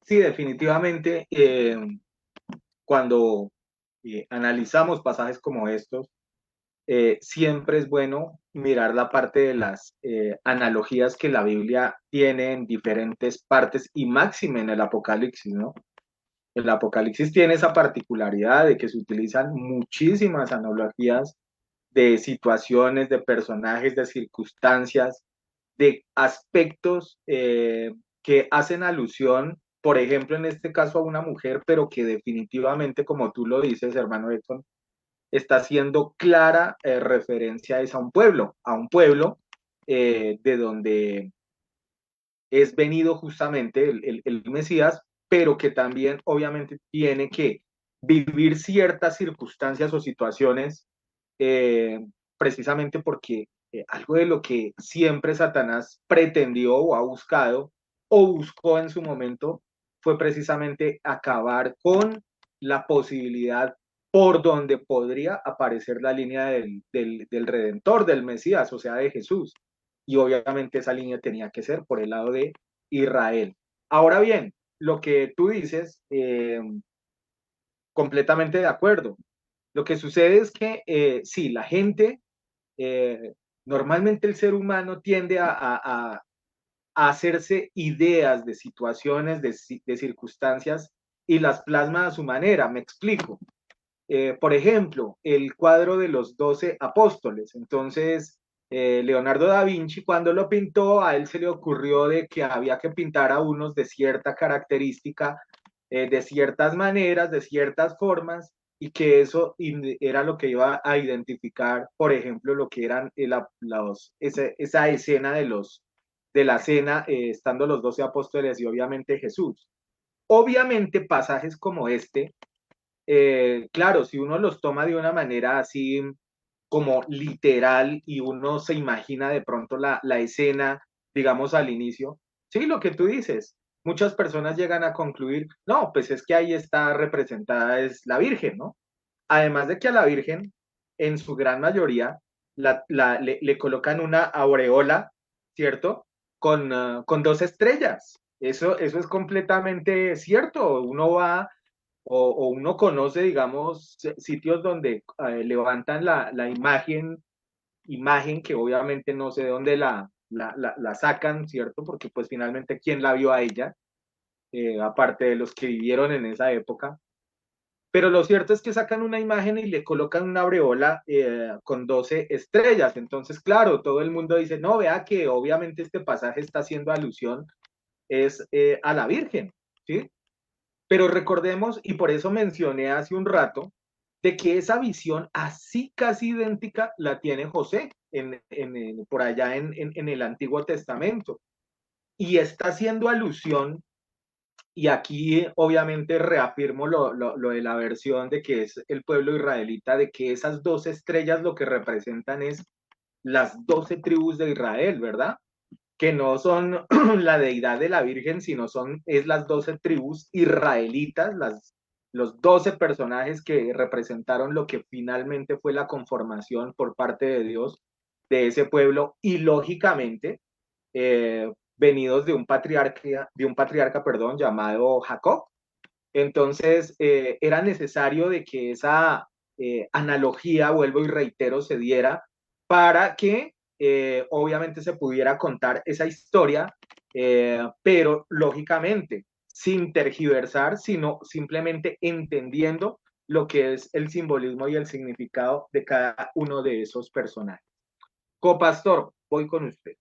Sí, definitivamente, cuando analizamos pasajes como estos, siempre es bueno mirar la parte de las analogías que la Biblia tiene en diferentes partes y máxime en el Apocalipsis, ¿no? El Apocalipsis tiene esa particularidad de que se utilizan muchísimas analogías de situaciones, de personajes, de circunstancias, de aspectos que hacen alusión, por ejemplo, en este caso a una mujer, pero que definitivamente, como tú lo dices, hermano Edson, está haciendo clara referencia es a un pueblo de donde es venido justamente el Mesías, pero que también obviamente tiene que vivir ciertas circunstancias o situaciones precisamente porque algo de lo que siempre Satanás pretendió o ha buscado o buscó en su momento fue precisamente acabar con la posibilidad por donde podría aparecer la línea del Redentor, del Mesías, o sea, de Jesús. Y obviamente esa línea tenía que ser por el lado de Israel. Ahora bien, lo que tú dices, completamente de acuerdo. Lo que sucede es que sí, la gente, eh, normalmente el ser humano tiende a hacerse ideas de situaciones, de circunstancias y las plasma a su manera. Me explico. Por ejemplo, el cuadro de los 12 apóstoles. Entonces, Leonardo da Vinci, cuando lo pintó, a él se le ocurrió de que había que pintar a unos de cierta característica, de ciertas maneras, de ciertas formas, y que eso era lo que iba a identificar, por ejemplo, lo que eran esa escena de la cena, estando los 12 apóstoles y obviamente Jesús. Obviamente pasajes como este, claro, si uno los toma de una manera así como literal y uno se imagina de pronto la escena, digamos, al inicio, sí, lo que tú dices, muchas personas llegan a concluir, no, pues es que ahí está representada es la Virgen, ¿no? Además de que a la Virgen, en su gran mayoría, le colocan una aureola, ¿cierto? Con dos estrellas. Eso es completamente cierto. Uno va o uno conoce, digamos, sitios donde levantan la imagen que obviamente no sé de dónde la sacan, ¿cierto? Porque pues finalmente, ¿quién la vio a ella? Aparte de los que vivieron en esa época. Pero lo cierto es que sacan una imagen y le colocan una aureola con 12 estrellas. Entonces, claro, todo el mundo dice, no, vea que obviamente este pasaje está haciendo alusión es a la Virgen, ¿sí? Pero recordemos, y por eso mencioné hace un rato, de que esa visión así casi idéntica la tiene José por allá en el Antiguo Testamento. Y está haciendo alusión, y aquí obviamente reafirmo lo de la versión de que es el pueblo israelita, de que esas 12 estrellas lo que representan es las 12 tribus de Israel, ¿verdad? Que no son la deidad de la Virgen, sino es las 12 tribus israelitas, los 12 personajes que representaron lo que finalmente fue la conformación por parte de Dios de ese pueblo y lógicamente venidos de un patriarca, perdón, llamado Jacob. Entonces era necesario de que esa analogía, vuelvo y reitero, se diera para que obviamente se pudiera contar esa historia, pero lógicamente sin tergiversar, sino simplemente entendiendo lo que es el simbolismo y el significado de cada uno de esos personajes. Copastor, voy con usted.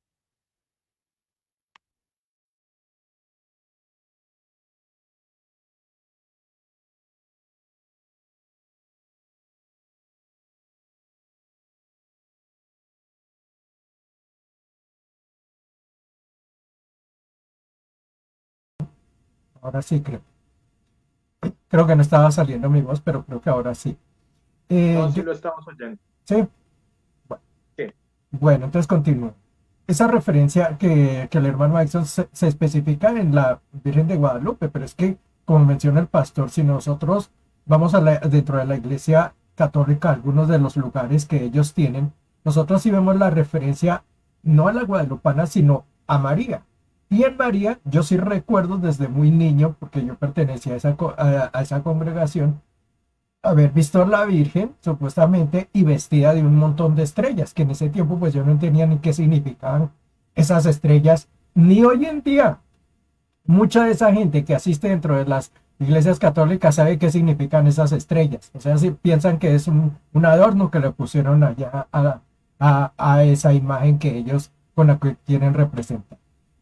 Ahora sí creo. Creo que no estaba saliendo mi voz, pero creo que ahora sí. No, sí lo estamos oyendo. Sí. Bueno, sí. Bueno, entonces continúo. Esa referencia que el hermano Exxon se especifica en la Virgen de Guadalupe, pero es que, como menciona el pastor, si nosotros vamos dentro de la iglesia católica, algunos de los lugares que ellos tienen, nosotros sí vemos la referencia no a la guadalupana, sino a María. Y en María, yo sí recuerdo desde muy niño, porque yo pertenecía a esa congregación, haber visto a la Virgen, supuestamente, y vestida de un montón de estrellas, que en ese tiempo pues yo no entendía ni qué significaban esas estrellas, ni hoy en día. Mucha de esa gente que asiste dentro de las iglesias católicas sabe qué significan esas estrellas. O sea, si piensan que es un adorno que le pusieron allá a esa imagen que ellos con la que quieren representar.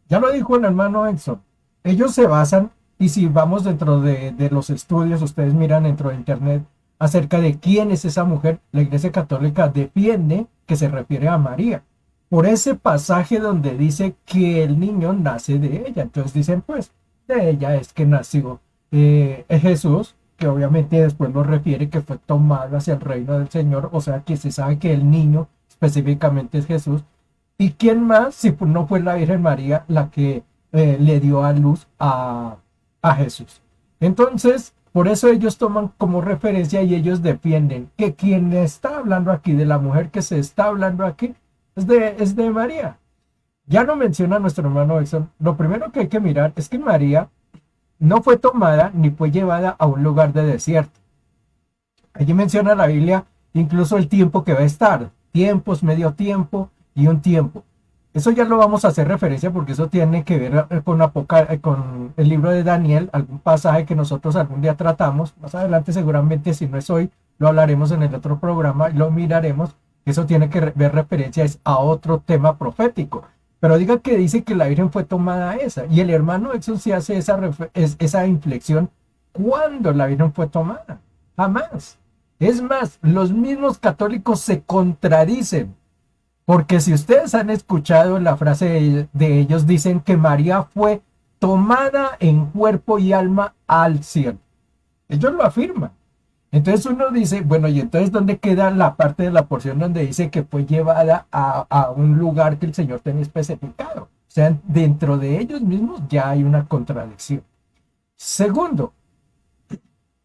Ya lo dijo el hermano Exxon. Ellos se basan, y si vamos dentro de los estudios, ustedes miran dentro de internet acerca de quién es esa mujer, la iglesia católica defiende que se refiere a María. Por ese pasaje donde dice que el niño nace de ella. Entonces dicen, pues, de ella es que nació Jesús, que obviamente después nos refiere que fue tomado hacia el reino del Señor, o sea que se sabe que el niño específicamente es Jesús. ¿Y quién más, si no fue la Virgen María, la que le dio a luz a Jesús? Entonces, por eso ellos toman como referencia y ellos defienden que quien está hablando aquí, de la mujer que se está hablando aquí, es de María. Ya lo menciona nuestro hermano Exxon. Lo primero que hay que mirar es que María no fue tomada ni fue llevada a un lugar de desierto. Allí menciona la Biblia incluso el tiempo que va a estar. Tiempos, medio tiempo y un tiempo. Eso ya lo vamos a hacer referencia porque eso tiene que ver con el libro de Daniel, algún pasaje que nosotros algún día tratamos. Más adelante seguramente, si no es hoy, lo hablaremos en el otro programa y lo miraremos. Eso tiene que ver referencias a otro tema profético. Pero diga que dice que la Virgen fue tomada a esa. Y el hermano Exxon sí hace esa inflexión. ¿Cuándo la Virgen fue tomada? Jamás. Es más, los mismos católicos se contradicen. Porque si ustedes han escuchado la frase de ellos, dicen que María fue tomada en cuerpo y alma al cielo. Ellos lo afirman. Entonces uno dice, bueno, ¿y entonces dónde queda la parte de la porción donde dice que fue llevada a un lugar que el Señor tenía especificado? O sea, dentro de ellos mismos ya hay una contradicción. Segundo,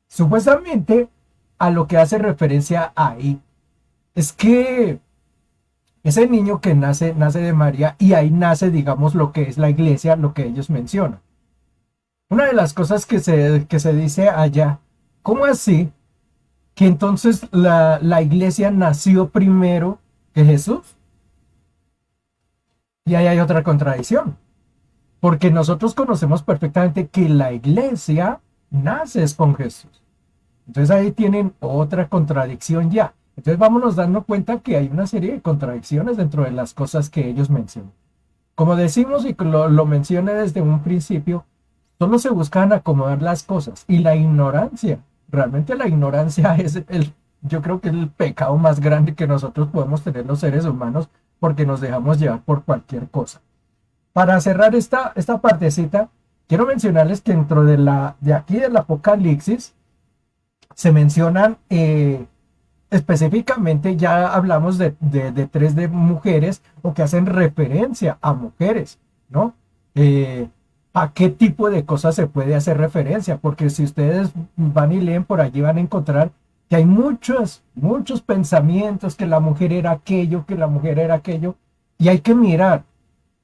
supuestamente a lo que hace referencia ahí es que ese niño que nace de María y ahí nace, digamos, lo que es la iglesia, lo que ellos mencionan. Una de las cosas que se dice allá, ¿cómo así que entonces la iglesia nació primero que Jesús? Y ahí hay otra contradicción, porque nosotros conocemos perfectamente que la iglesia nace con Jesús. Entonces ahí tienen otra contradicción ya. Entonces vámonos dando cuenta que hay una serie de contradicciones dentro de las cosas que ellos mencionan. Como decimos y lo mencioné desde un principio, solo se buscan acomodar las cosas y la ignorancia, realmente la ignorancia es yo creo que es el pecado más grande que nosotros podemos tener los seres humanos porque nos dejamos llevar por cualquier cosa. Para cerrar esta partecita, quiero mencionarles que dentro de aquí del Apocalipsis se mencionan específicamente, ya hablamos de tres de mujeres o que hacen referencia a mujeres, ¿no? ¿A qué tipo de cosas se puede hacer referencia? Porque si ustedes van y leen por allí van a encontrar que hay muchos pensamientos, que la mujer era aquello, que la mujer era aquello, y hay que mirar,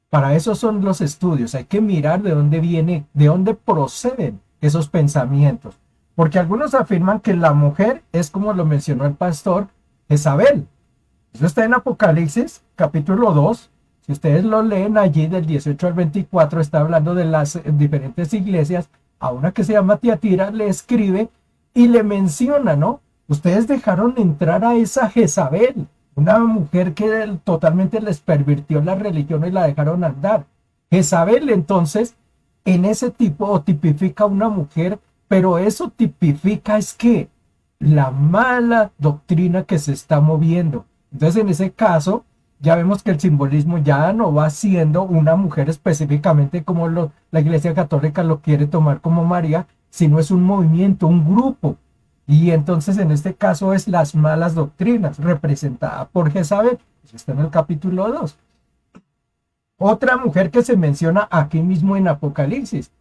para eso son los estudios, hay que mirar de dónde viene, de dónde proceden esos pensamientos. Porque algunos afirman que la mujer es como lo mencionó el pastor Jezabel. Eso está en Apocalipsis, capítulo 2. Si ustedes lo leen allí del 18 al 24, está hablando de las diferentes iglesias. A una que se llama Tiatira le escribe y le menciona, ¿no? Ustedes dejaron entrar a esa Jezabel, una mujer que totalmente les pervirtió la religión y la dejaron andar. Jezabel entonces, en ese tipo o tipifica una mujer, pero eso tipifica es que la mala doctrina que se está moviendo. Entonces, en ese caso, ya vemos que el simbolismo ya no va siendo una mujer específicamente como la Iglesia Católica lo quiere tomar como María, sino es un movimiento, un grupo. Y entonces, en este caso, es las malas doctrinas, representada por Jezabel. Eso está en el capítulo 2. Otra mujer que se menciona aquí mismo en Apocalipsis,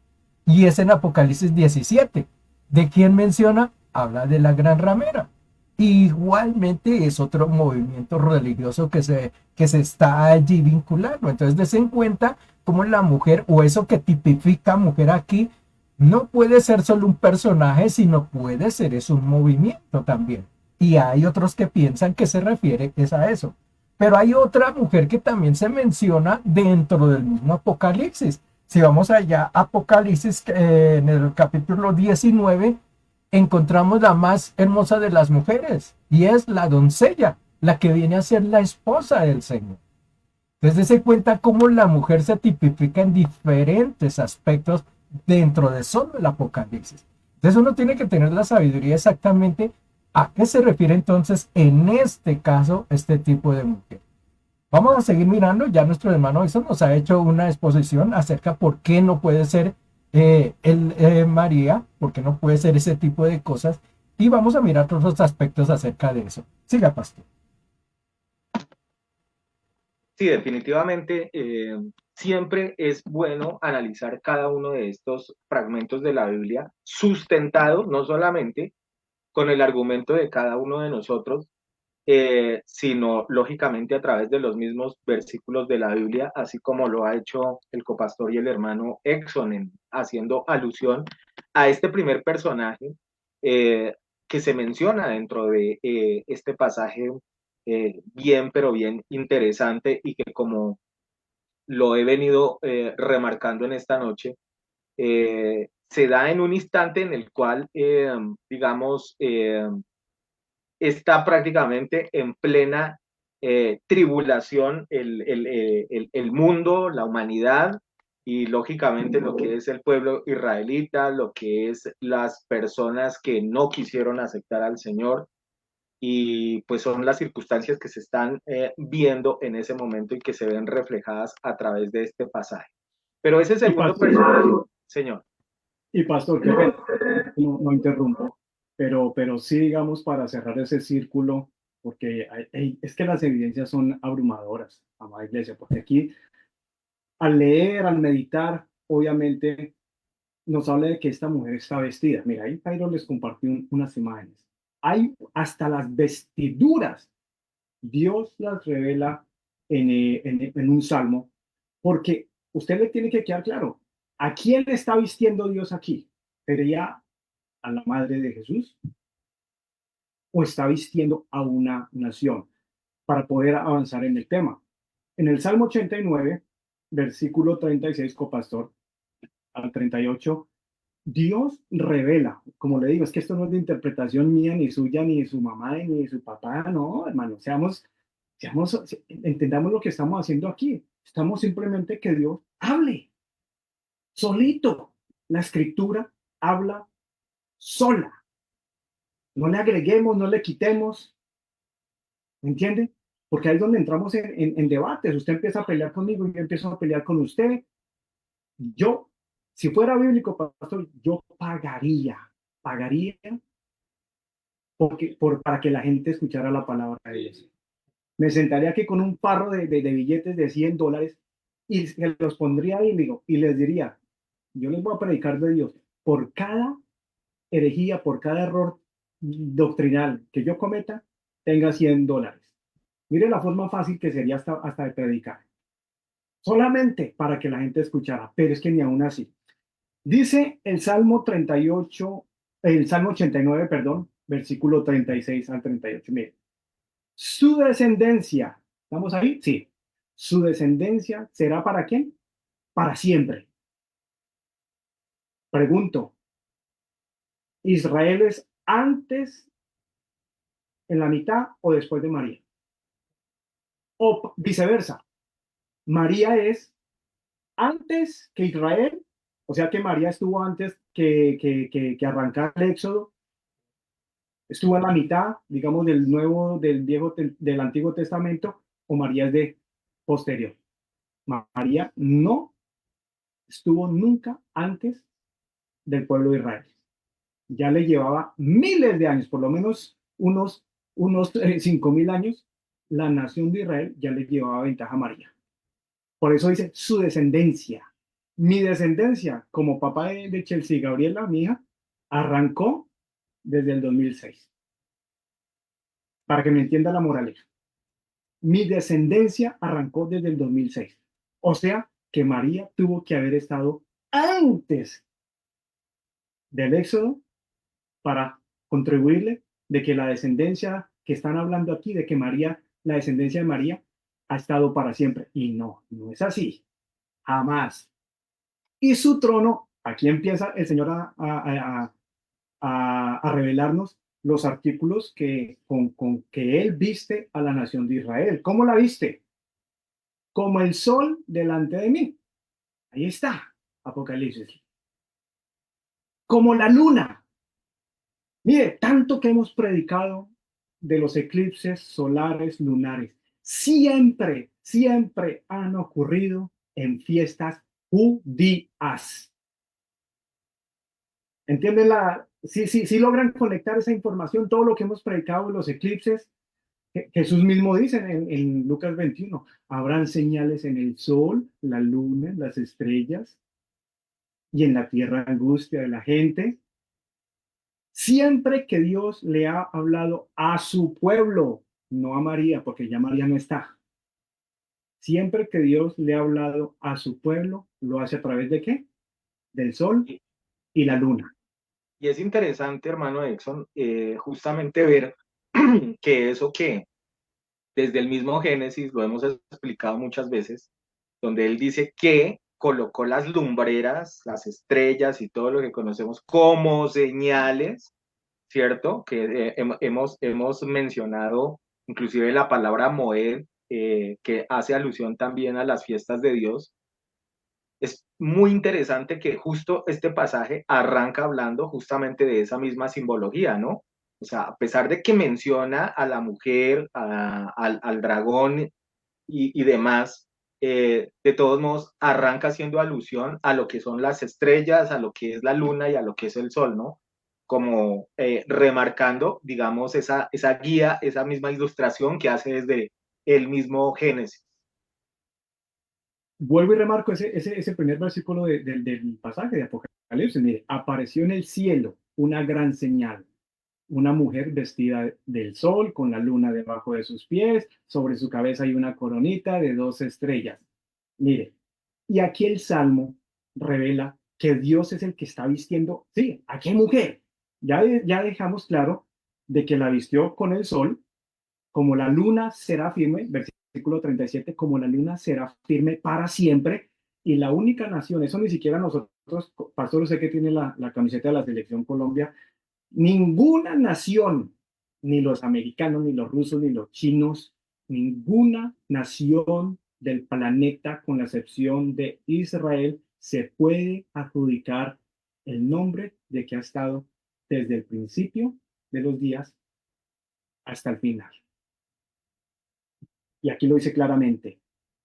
y es en Apocalipsis 17. ¿De quién menciona? Habla de la gran ramera. Igualmente es otro movimiento religioso que se está allí vinculando. Entonces, des en cuenta cómo la mujer, o eso que tipifica mujer aquí, no puede ser solo un personaje, sino puede ser es un movimiento también. Y hay otros que piensan que se refiere es a eso. Pero hay otra mujer que también se menciona dentro del mismo Apocalipsis. Si vamos allá, Apocalipsis, en el capítulo 19, encontramos la más hermosa de las mujeres, y es la doncella, la que viene a ser la esposa del Señor. Entonces se cuenta cómo la mujer se tipifica en diferentes aspectos dentro de solo el Apocalipsis. Entonces uno tiene que tener la sabiduría exactamente a qué se refiere entonces en este caso este tipo de mujer. Vamos a seguir mirando, ya nuestro hermano eso nos ha hecho una exposición acerca por qué no puede ser María, por qué no puede ser ese tipo de cosas, y vamos a mirar otros aspectos acerca de eso. Siga, pastor. Sí, definitivamente, siempre es bueno analizar cada uno de estos fragmentos de la Biblia, sustentado no solamente con el argumento de cada uno de nosotros, sino lógicamente a través de los mismos versículos de la Biblia, así como lo ha hecho el copastor y el hermano Exxon, haciendo alusión a este primer personaje que se menciona dentro de este pasaje bien, pero bien interesante y que como lo he venido remarcando en esta noche, se da en un instante en el cual, digamos, está prácticamente en plena tribulación el mundo, la humanidad y lógicamente lo que es el pueblo israelita, lo que es las personas que no quisieron aceptar al Señor. y pues son las circunstancias que se están viendo en ese momento y que se ven reflejadas a través de este pasaje. Pero ese Y segundo pastor, personaje, señor. qué pena, no interrumpo, pero sí, digamos, para cerrar ese círculo, porque es que las evidencias son abrumadoras, amada iglesia, porque aquí al leer, al meditar, obviamente nos habla de que esta mujer está vestida. Mira, ahí Jairo les compartió unas imágenes. Hay hasta las vestiduras, Dios las revela en un salmo, porque usted le tiene que quedar claro, ¿a quién está vistiendo Dios aquí? ¿Sería a la madre de Jesús o está vistiendo a una nación? Para poder avanzar en el tema. En el Salmo 89, versículo 36, copastor, al 38, Dios revela, como le digo, es que esto no es de interpretación mía, ni suya, ni de su mamá, ni de su papá, no, hermano, entendamos lo que estamos haciendo aquí. Estamos simplemente que Dios hable, solito. La escritura habla sola. No le agreguemos, no le quitemos, ¿me entiende? Porque ahí es donde entramos en debates. Usted empieza a pelear conmigo y yo empiezo a pelear con usted. Yo, si fuera bíblico, pastor, yo pagaría para que la gente escuchara la palabra de Dios. Me sentaría aquí con un parro de billetes de $100 y se los pondría ahí y les diría, yo les voy a predicar de Dios. Por cada herejía, por cada error doctrinal que yo cometa, tenga $100. Mire la forma fácil que sería hasta de predicar. Solamente para que la gente escuchara, pero es que ni aún así. Dice el Salmo 38, el Salmo 89, perdón, versículo 36 al 38. Mire, su descendencia, ¿estamos ahí? Sí. Su descendencia será para quién? Para siempre. Pregunto, ¿Israel es antes, en la mitad o después de María? O viceversa, María es antes que Israel, o sea que María estuvo antes que arrancar el Éxodo, estuvo en la mitad, digamos, del Antiguo Testamento, o María es de posterior. María no estuvo nunca antes del pueblo de Israel. Ya le llevaba miles de años, por lo menos unos 5.000 años, la nación de Israel ya le llevaba ventaja a María. Por eso dice su descendencia. Mi descendencia, como papá de Chelsea Gabriela, mi hija, arrancó desde el 2006. Para que me entienda la moraleja. Mi descendencia arrancó desde el 2006. O sea, que María tuvo que haber estado antes del Éxodo para contribuirle de que la descendencia que están hablando aquí, de que María, la descendencia de María, ha estado para siempre. Y no, no es así. Jamás. Y su trono, aquí empieza el Señor a revelarnos los artículos con que Él viste a la nación de Israel. ¿Cómo la viste? Como el sol delante de mí. Ahí está, Apocalipsis. Como la luna. Mire, tanto que hemos predicado de los eclipses solares, lunares. Siempre han ocurrido en fiestas judías. ¿Entienden sí logran conectar esa información, todo lo que hemos predicado de los eclipses? Jesús mismo dice en Lucas 21, habrán señales en el sol, la luna, las estrellas, y en la tierra angustia de la gente. Siempre que Dios le ha hablado a su pueblo, no a María, porque ya María no está. Siempre que Dios le ha hablado a su pueblo, ¿lo hace a través de qué? Del sol Y, y la luna. y es interesante, hermano Exxon, justamente ver que eso que desde el mismo Génesis lo hemos explicado muchas veces, donde él dice que colocó las lumbreras, las estrellas y todo lo que conocemos como señales, ¿cierto? Que hemos mencionado inclusive la palabra Moed, que hace alusión también a las fiestas de Dios. Es muy interesante que justo este pasaje arranca hablando justamente de esa misma simbología, ¿no? O sea, a pesar de que menciona a la mujer, al dragón y demás, de todos modos arranca haciendo alusión a lo que son las estrellas, a lo que es la luna y a lo que es el sol, ¿no? Como remarcando, digamos, esa guía, esa misma ilustración que hace desde el mismo Génesis. Vuelvo y remarco ese primer versículo del pasaje de Apocalipsis. Mire, apareció en el cielo una gran señal, una mujer vestida del sol, con la luna debajo de sus pies, sobre su cabeza hay una coronita de 2 estrellas. Mire, y aquí el Salmo revela que Dios es el que está vistiendo, sí, ¿a qué mujer? Ya dejamos claro de que la vistió con el sol, como la luna será firme, versículo 37, como la luna será firme para siempre, y la única nación, eso ni siquiera nosotros, pastor, usted que tiene la camiseta de la selección Colombia, ninguna nación, ni los americanos, ni los rusos, ni los chinos, ninguna nación del planeta, con la excepción de Israel, se puede adjudicar el nombre de que ha estado desde el principio de los días hasta el final. Y aquí lo dice claramente.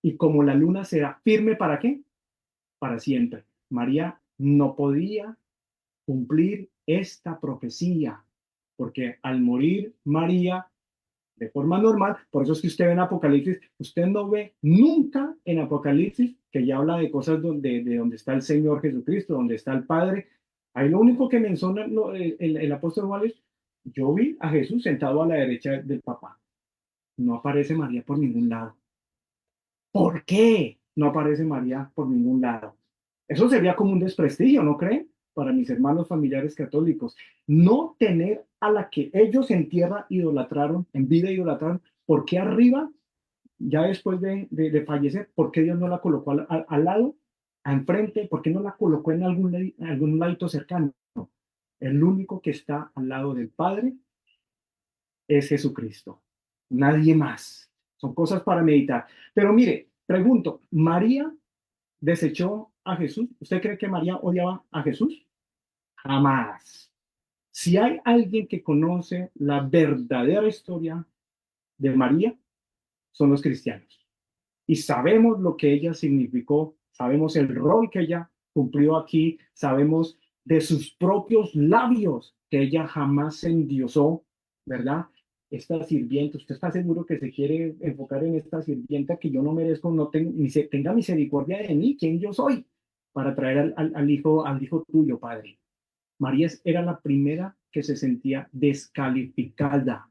Y como la luna será firme, ¿para qué? Para siempre. María no podía cumplir esta profecía, porque al morir María de forma normal, por eso es que usted ve en Apocalipsis, usted no ve nunca en Apocalipsis que ya habla de cosas de donde está el Señor Jesucristo, donde está el Padre. Ahí lo único que menciona el apóstol Juan es, yo vi a Jesús sentado a la derecha del papá. No aparece María por ningún lado. ¿Por qué no aparece María por ningún lado? Eso sería como un desprestigio, ¿no creen? Para mis hermanos familiares católicos. No tener a la que ellos en tierra idolatraron, en vida idolatraron, ¿por qué arriba, ya después de fallecer, por qué Dios no la colocó al lado, a enfrente? ¿Por qué no la colocó en algún ladito cercano? No. El único que está al lado del Padre es Jesucristo. Nadie más. Son cosas para meditar. Pero mire, pregunto, ¿María desechó a Jesús? ¿Usted cree que María odiaba a Jesús? Jamás. Si hay alguien que conoce la verdadera historia de María, son los cristianos. Y sabemos lo que ella significó, sabemos el rol que ella cumplió aquí, sabemos de sus propios labios que ella jamás se endiosó, ¿verdad? Esta sirvienta, ¿usted está seguro que se quiere enfocar en esta sirvienta que yo no merezco, no ni se, tenga misericordia de mí, quién yo soy, para traer al hijo tuyo, Padre? María era la primera que se sentía descalificada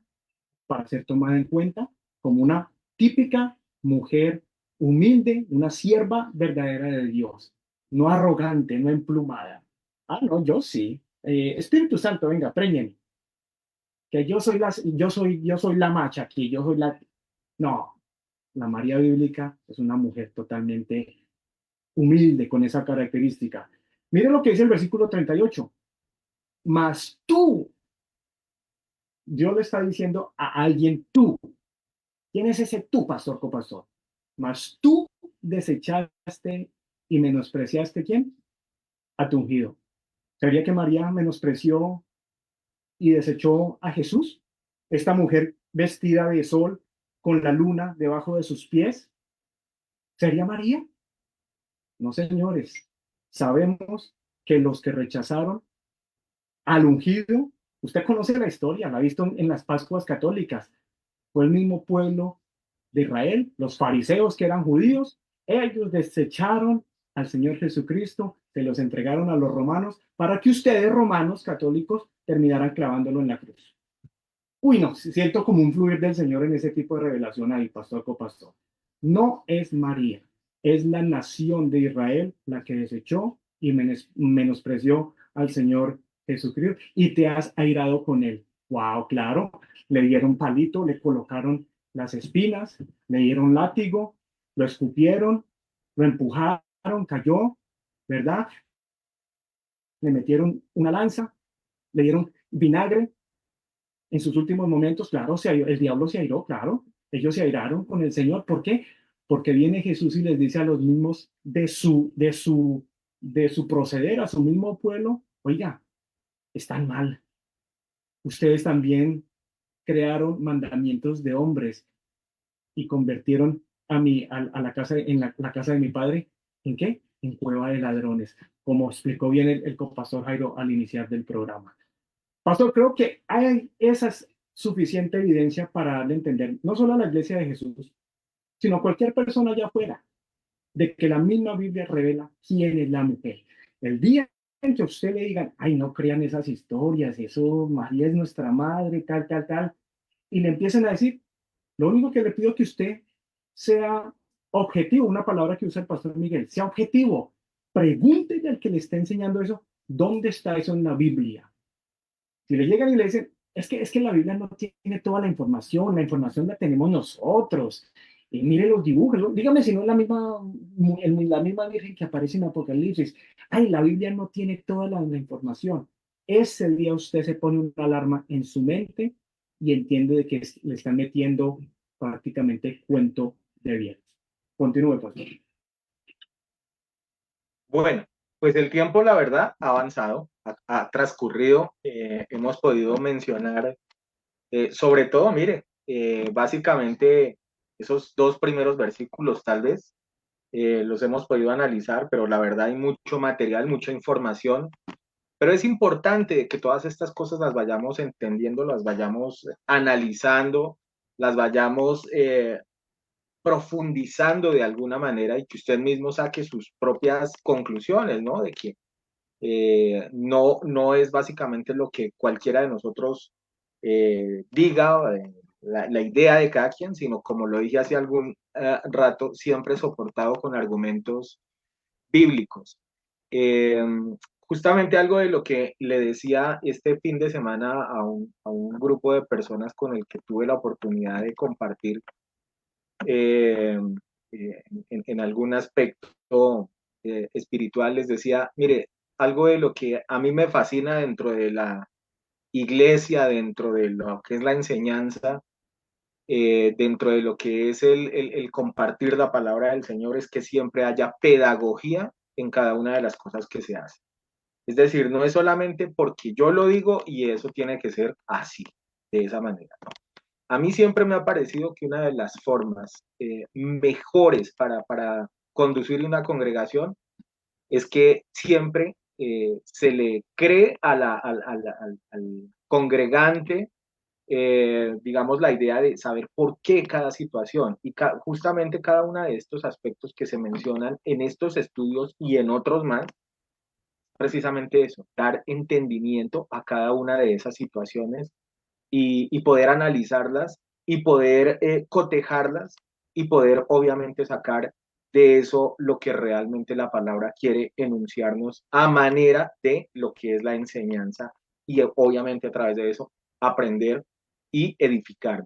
para ser tomada en cuenta como una típica mujer humilde, una sierva verdadera de Dios, no arrogante, no emplumada. Ah, no, yo sí. Espíritu Santo, venga, préñeme. Que yo soy la macha aquí, yo soy la. No, la María bíblica es una mujer totalmente humilde con esa característica. Miren lo que dice el versículo 38. Mas tú, Dios le está diciendo a alguien tú. ¿Quién es ese tú, pastor, copastor? Mas tú desechaste y menospreciaste, ¿quién? A tu ungido. ¿Sería que María menospreció y desechó a Jesús? Esta mujer vestida de sol, con la luna debajo de sus pies. ¿Sería María? No, señores. Sabemos que los que rechazaron al ungido, usted conoce la historia, la ha visto en las Pascuas católicas, fue el mismo pueblo de Israel, los fariseos que eran judíos, ellos desecharon al Señor Jesucristo, se los entregaron a los romanos para que ustedes, romanos católicos, terminaran clavándolo en la cruz. Uy, no, siento como un fluir del Señor en ese tipo de revelación ahí, pastor copastor. No es María, es la nación de Israel la que desechó y menospreció al Señor Jesucristo y te has airado con él. Wow, claro, le dieron palito, le colocaron las espinas, le dieron látigo, lo escupieron, lo empujaron, cayó, ¿verdad? Le metieron una lanza, le dieron vinagre. En sus últimos momentos, claro, el diablo se airó, claro, ellos se airaron con el Señor. ¿Por qué? Porque viene Jesús y les dice a los mismos de su proceder, a su mismo pueblo, oiga, están mal, ustedes también crearon mandamientos de hombres y convirtieron a la casa, la casa de mi padre, ¿en qué? En cueva de ladrones, como explicó bien el copastor Jairo al iniciar del programa. Pastor, creo que hay esa suficiente evidencia para darle a entender, no solo a la iglesia de Jesús, sino a cualquier persona allá afuera, de que la misma Biblia revela quién es la mujer. El día en que a usted le digan, ay, no crean esas historias, eso, María es nuestra madre, tal, tal, tal, y le empiecen a decir, lo único que le pido es que usted sea objetivo, una palabra que usa el pastor Miguel, sea objetivo. Pregúntele al que le está enseñando eso, ¿dónde está eso en la Biblia? Si le llegan y le dicen, es que la Biblia no tiene toda la información la tenemos nosotros. Y mire los dibujos, ¿no? Dígame si no es la misma Virgen que aparece en Apocalipsis. Ay, la Biblia no tiene toda la información. Ese día usted se pone una alarma en su mente y entiende de que le están metiendo prácticamente cuento de bien. Continúe, pastor. Bueno, pues el tiempo, la verdad, ha avanzado, ha transcurrido. Hemos podido mencionar, sobre todo, mire, básicamente esos dos primeros versículos tal vez los hemos podido analizar, pero la verdad hay mucho material, mucha información. Pero es importante que todas estas cosas las vayamos entendiendo, las vayamos analizando, las vayamos profundizando de alguna manera y que usted mismo saque sus propias conclusiones, ¿no? De que no es básicamente lo que cualquiera de nosotros diga, la idea de cada quien, sino como lo dije hace algún rato, siempre soportado con argumentos bíblicos. Eh, Justamente algo de lo que le decía este fin de semana a un grupo de personas con el que tuve la oportunidad de compartir eh, en algún aspecto espiritual, les decía, mire, algo de lo que a mí me fascina dentro de la iglesia, dentro de lo que es la enseñanza, dentro de lo que es el compartir la palabra del Señor, es que siempre haya pedagogía en cada una de las cosas que se hacen. Es decir, no es solamente porque yo lo digo y eso tiene que ser así, de esa manera, ¿no? A mí siempre me ha parecido que una de las formas mejores para conducir una congregación es que siempre se le cree al congregante, digamos, la idea de saber por qué cada situación y justamente cada uno de estos aspectos que se mencionan en estos estudios y en otros más, precisamente eso, dar entendimiento a cada una de esas situaciones y poder analizarlas y poder cotejarlas y poder obviamente sacar de eso lo que realmente la palabra quiere enunciarnos a manera de lo que es la enseñanza y obviamente a través de eso aprender y edificar.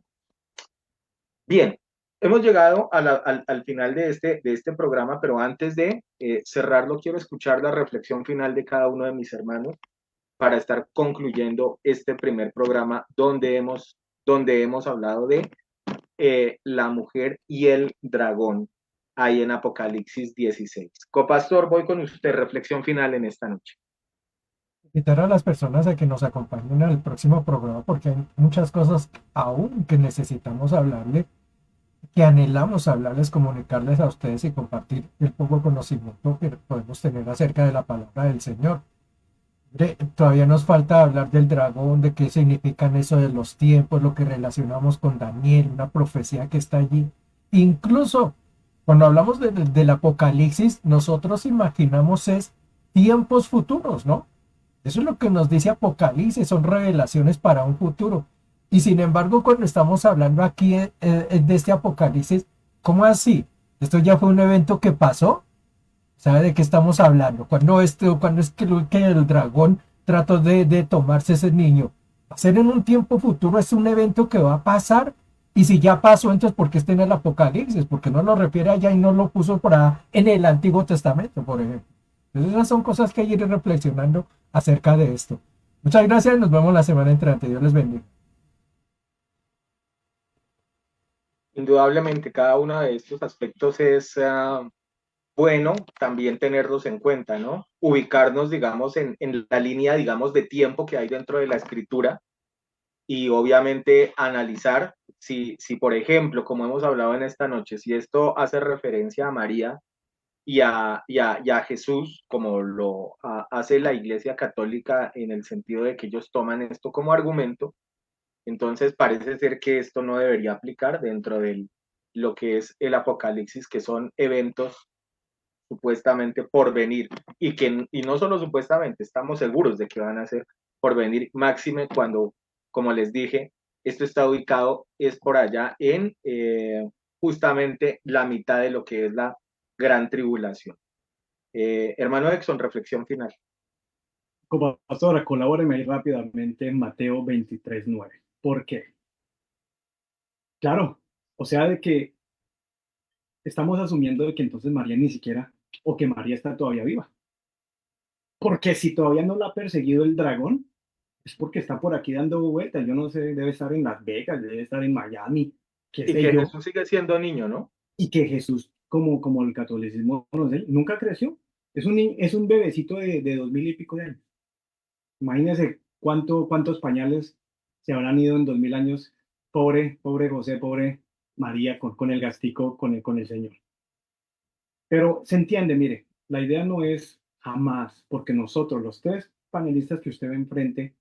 Bien, hemos llegado al final de este programa, pero antes de cerrarlo quiero escuchar la reflexión final de cada uno de mis hermanos para estar concluyendo este primer programa donde hemos hablado de la mujer y el dragón, ahí en Apocalipsis 16. Copastor, voy con usted, reflexión final en esta noche. Invitar a las personas a que nos acompañen al próximo programa porque hay muchas cosas aún que necesitamos hablarle, que anhelamos hablarles, comunicarles a ustedes y compartir el poco conocimiento que podemos tener acerca de la palabra del Señor. Todavía nos falta hablar del dragón, de qué significan eso de los tiempos, lo que relacionamos con Daniel, una profecía que está allí. Incluso cuando hablamos del Apocalipsis, nosotros imaginamos es tiempos futuros, ¿no? Eso es lo que nos dice Apocalipsis, son revelaciones para un futuro. Y sin embargo, cuando estamos hablando aquí de este Apocalipsis, ¿cómo así? ¿Esto ya fue un evento que pasó? ¿Sabe de qué estamos hablando? Cuando es que el dragón trató de tomarse ese niño. Va a ser en un tiempo futuro, es un evento que va a pasar. Y si ya pasó, entonces ¿por qué está en el Apocalipsis? Porque no lo refiere allá y no lo puso por allá en el Antiguo Testamento, por ejemplo. Entonces esas son cosas que hay que ir reflexionando acerca de esto. Muchas gracias, nos vemos la semana entrante. Dios les bendiga. Indudablemente, cada uno de estos aspectos es bueno también tenerlos en cuenta, ¿no? Ubicarnos, digamos, en la línea, digamos, de tiempo que hay dentro de la escritura y obviamente analizar si, por ejemplo, como hemos hablado en esta noche, si esto hace referencia a María y a Jesús, como hace la Iglesia Católica en el sentido de que ellos toman esto como argumento, entonces parece ser que esto no debería aplicar dentro de lo que es el Apocalipsis, que son eventos supuestamente por venir y no solo supuestamente, estamos seguros de que van a ser por venir, máxime cuando, como les dije, esto está ubicado, es por allá en justamente la mitad de lo que es la gran tribulación. Hermano Exxon, reflexión final. Como pastora, colabóreme ahí rápidamente en Mateo 23:9. ¿Por qué? Claro, o sea, de que estamos asumiendo de que entonces María ni siquiera, o que María está todavía viva. Porque si todavía no la ha perseguido el dragón, es porque está por aquí dando vueltas. Yo no sé, debe estar en Las Vegas, debe estar en Miami, qué Y sé que yo. Jesús sigue siendo niño, ¿no? Y que Jesús, como el catolicismo, no sé, nunca creció. Es un bebecito de 2000 y pico de años. Imagínense cuántos pañales se habrán ido en 2000 años. Pobre José, pobre María, con el gastico, con el Señor. Pero se entiende, mire, la idea no es jamás, porque nosotros, los tres panelistas que usted ve enfrente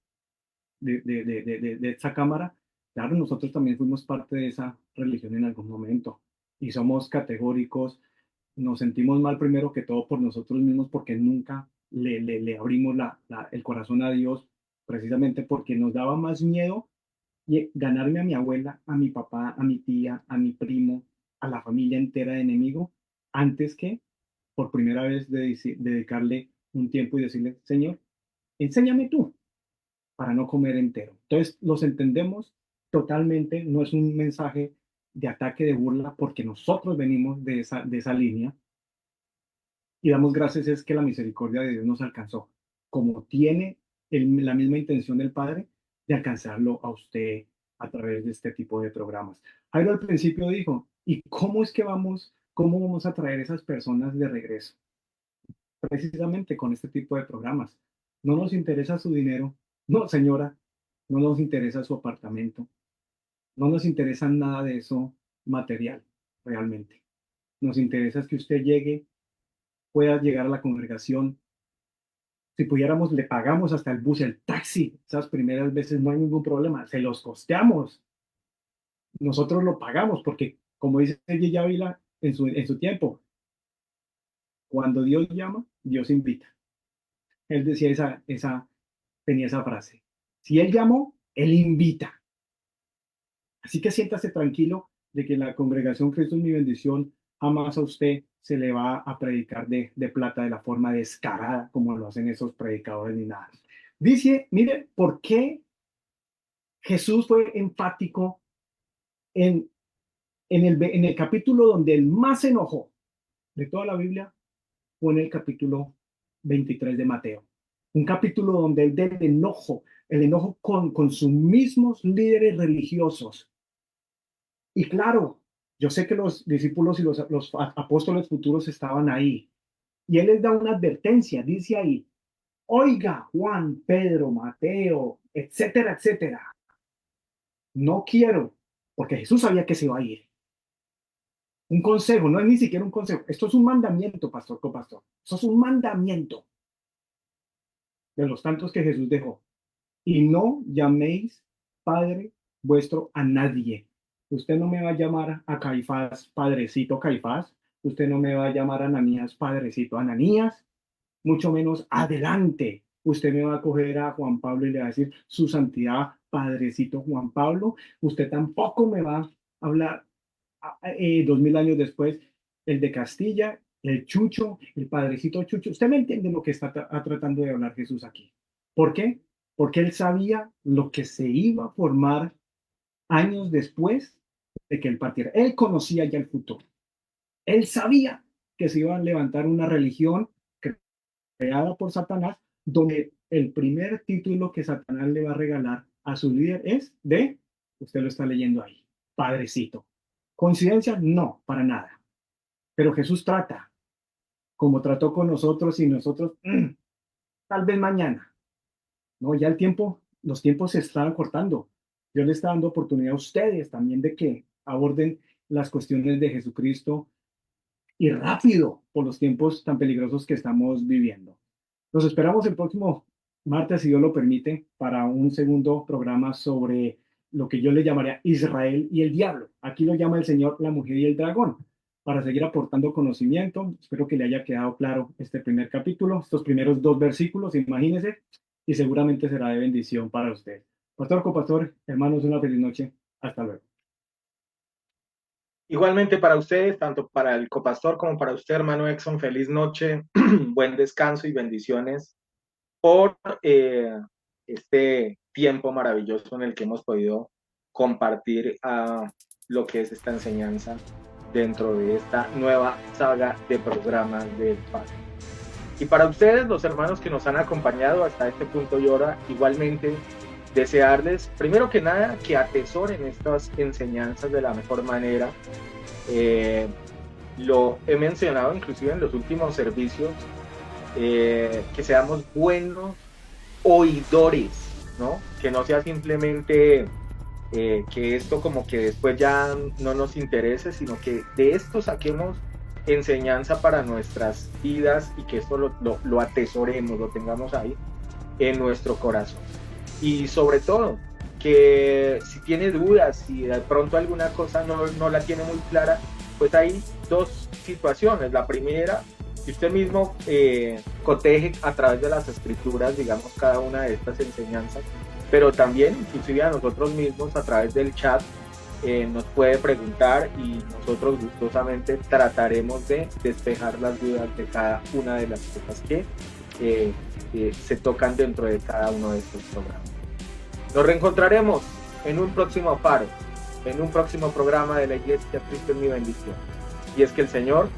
de esta cámara, claro, nosotros también fuimos parte de esa religión en algún momento y somos categóricos, nos sentimos mal primero que todo por nosotros mismos porque nunca le abrimos el corazón a Dios, precisamente porque nos daba más miedo ganarme a mi abuela, a mi papá, a mi tía, a mi primo, a la familia entera de enemigo, antes que por primera vez dedicarle un tiempo y decirle, Señor, enséñame tú para no comer entero. Entonces, los entendemos totalmente, no es un mensaje de ataque, de burla, porque nosotros venimos de esa línea y damos gracias es que la misericordia de Dios nos alcanzó, como tiene la misma intención del Padre de alcanzarlo a usted a través de este tipo de programas. Jairo al principio dijo, ¿y cómo vamos a traer esas personas de regreso? Precisamente con este tipo de programas. No nos interesa su dinero, no señora, no nos interesa su apartamento, no nos interesa nada de eso material, realmente. Nos interesa es que usted pueda llegar a la congregación. Si pudiéramos, le pagamos hasta el bus, el taxi. Esas primeras veces no hay ningún problema. Se los costeamos. Nosotros lo pagamos porque, como dice Gigi Ávila en su tiempo, cuando Dios llama, Dios invita. Él decía tenía esa frase. Si Él llamó, Él invita. Así que siéntase tranquilo de que la congregación Cristo es mi bendición jamás a usted se le va a predicar de plata de la forma descarada como lo hacen esos predicadores ni nada. Dice, mire, ¿por qué Jesús fue enfático en, en el capítulo donde él más se enojó de toda la Biblia? Fue en el capítulo 23 de Mateo. Un capítulo donde él del enojo, el enojo con sus mismos líderes religiosos. Y claro, yo sé que los discípulos y los apóstoles futuros estaban ahí. Y él les da una advertencia, dice ahí, oiga, Juan, Pedro, Mateo, etcétera, etcétera. No quiero, porque Jesús sabía que se iba a ir. Un consejo, no es ni siquiera un consejo. Esto es un mandamiento, pastor, copastor. Esto es un mandamiento de los tantos que Jesús dejó. Y no llaméis Padre vuestro a nadie. Usted no me va a llamar a Caifás, padrecito Caifás. Usted no me va a llamar a Ananías, padrecito Ananías. Mucho menos adelante. Usted me va a coger a Juan Pablo y le va a decir, su santidad, padrecito Juan Pablo. Usted tampoco me va a hablar 2000 años después, el de Castilla, el Chucho, el padrecito Chucho. Usted me entiende lo que está tratando de hablar Jesús aquí. ¿Por qué? Porque él sabía lo que se iba a formar años después de que él partiera. Él conocía ya el futuro. Él sabía que se iba a levantar una religión creada por Satanás, donde el primer título que Satanás le va a regalar a su líder es usted lo está leyendo ahí, Padrecito. ¿Coincidencia? No, para nada. Pero Jesús trata, como trató con nosotros y nosotros, tal vez mañana. No, ya los tiempos se están cortando. Dios le está dando oportunidad a ustedes también de que aborden las cuestiones de Jesucristo y rápido por los tiempos tan peligrosos que estamos viviendo. Los esperamos el próximo martes, si Dios lo permite, para un segundo programa sobre lo que yo le llamaría Israel y el diablo. Aquí lo llama el Señor la mujer y el dragón, para seguir aportando conocimiento. Espero que le haya quedado claro este primer capítulo, estos primeros 2 versículos, imagínense, y seguramente será de bendición para usted. Pastor, copastor, hermanos, una feliz noche. Hasta luego. Igualmente para ustedes, tanto para el copastor como para usted, hermano Exxon, feliz noche, buen descanso y bendiciones por este tiempo maravilloso en el que hemos podido compartir lo que es esta enseñanza dentro de esta nueva saga de programas del Padre. Y para ustedes, los hermanos que nos han acompañado hasta este punto y hora, igualmente desearles, primero que nada, que atesoren estas enseñanzas de la mejor manera. Lo he mencionado inclusive en los últimos servicios, que seamos buenos oidores, ¿no? Que no sea simplemente que esto como que después ya no nos interese, sino que de esto saquemos enseñanza para nuestras vidas y que esto lo atesoremos, lo tengamos ahí en nuestro corazón. Y sobre todo, que si tiene dudas, si de pronto alguna cosa no la tiene muy clara, pues hay dos situaciones. La primera, si usted mismo coteje a través de las escrituras, digamos, cada una de estas enseñanzas, pero también, inclusive a nosotros mismos, a través del chat, nos puede preguntar y nosotros gustosamente trataremos de despejar las dudas de cada una de las cosas que se tocan dentro de cada uno de estos programas. Nos reencontraremos en un próximo faro, en un próximo programa de la Iglesia Cristo es mi bendición. Y es que el Señor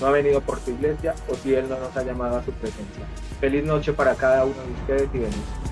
no ha venido por su iglesia o si Él no nos ha llamado a su presencia. Feliz noche para cada uno de ustedes y bendiciones.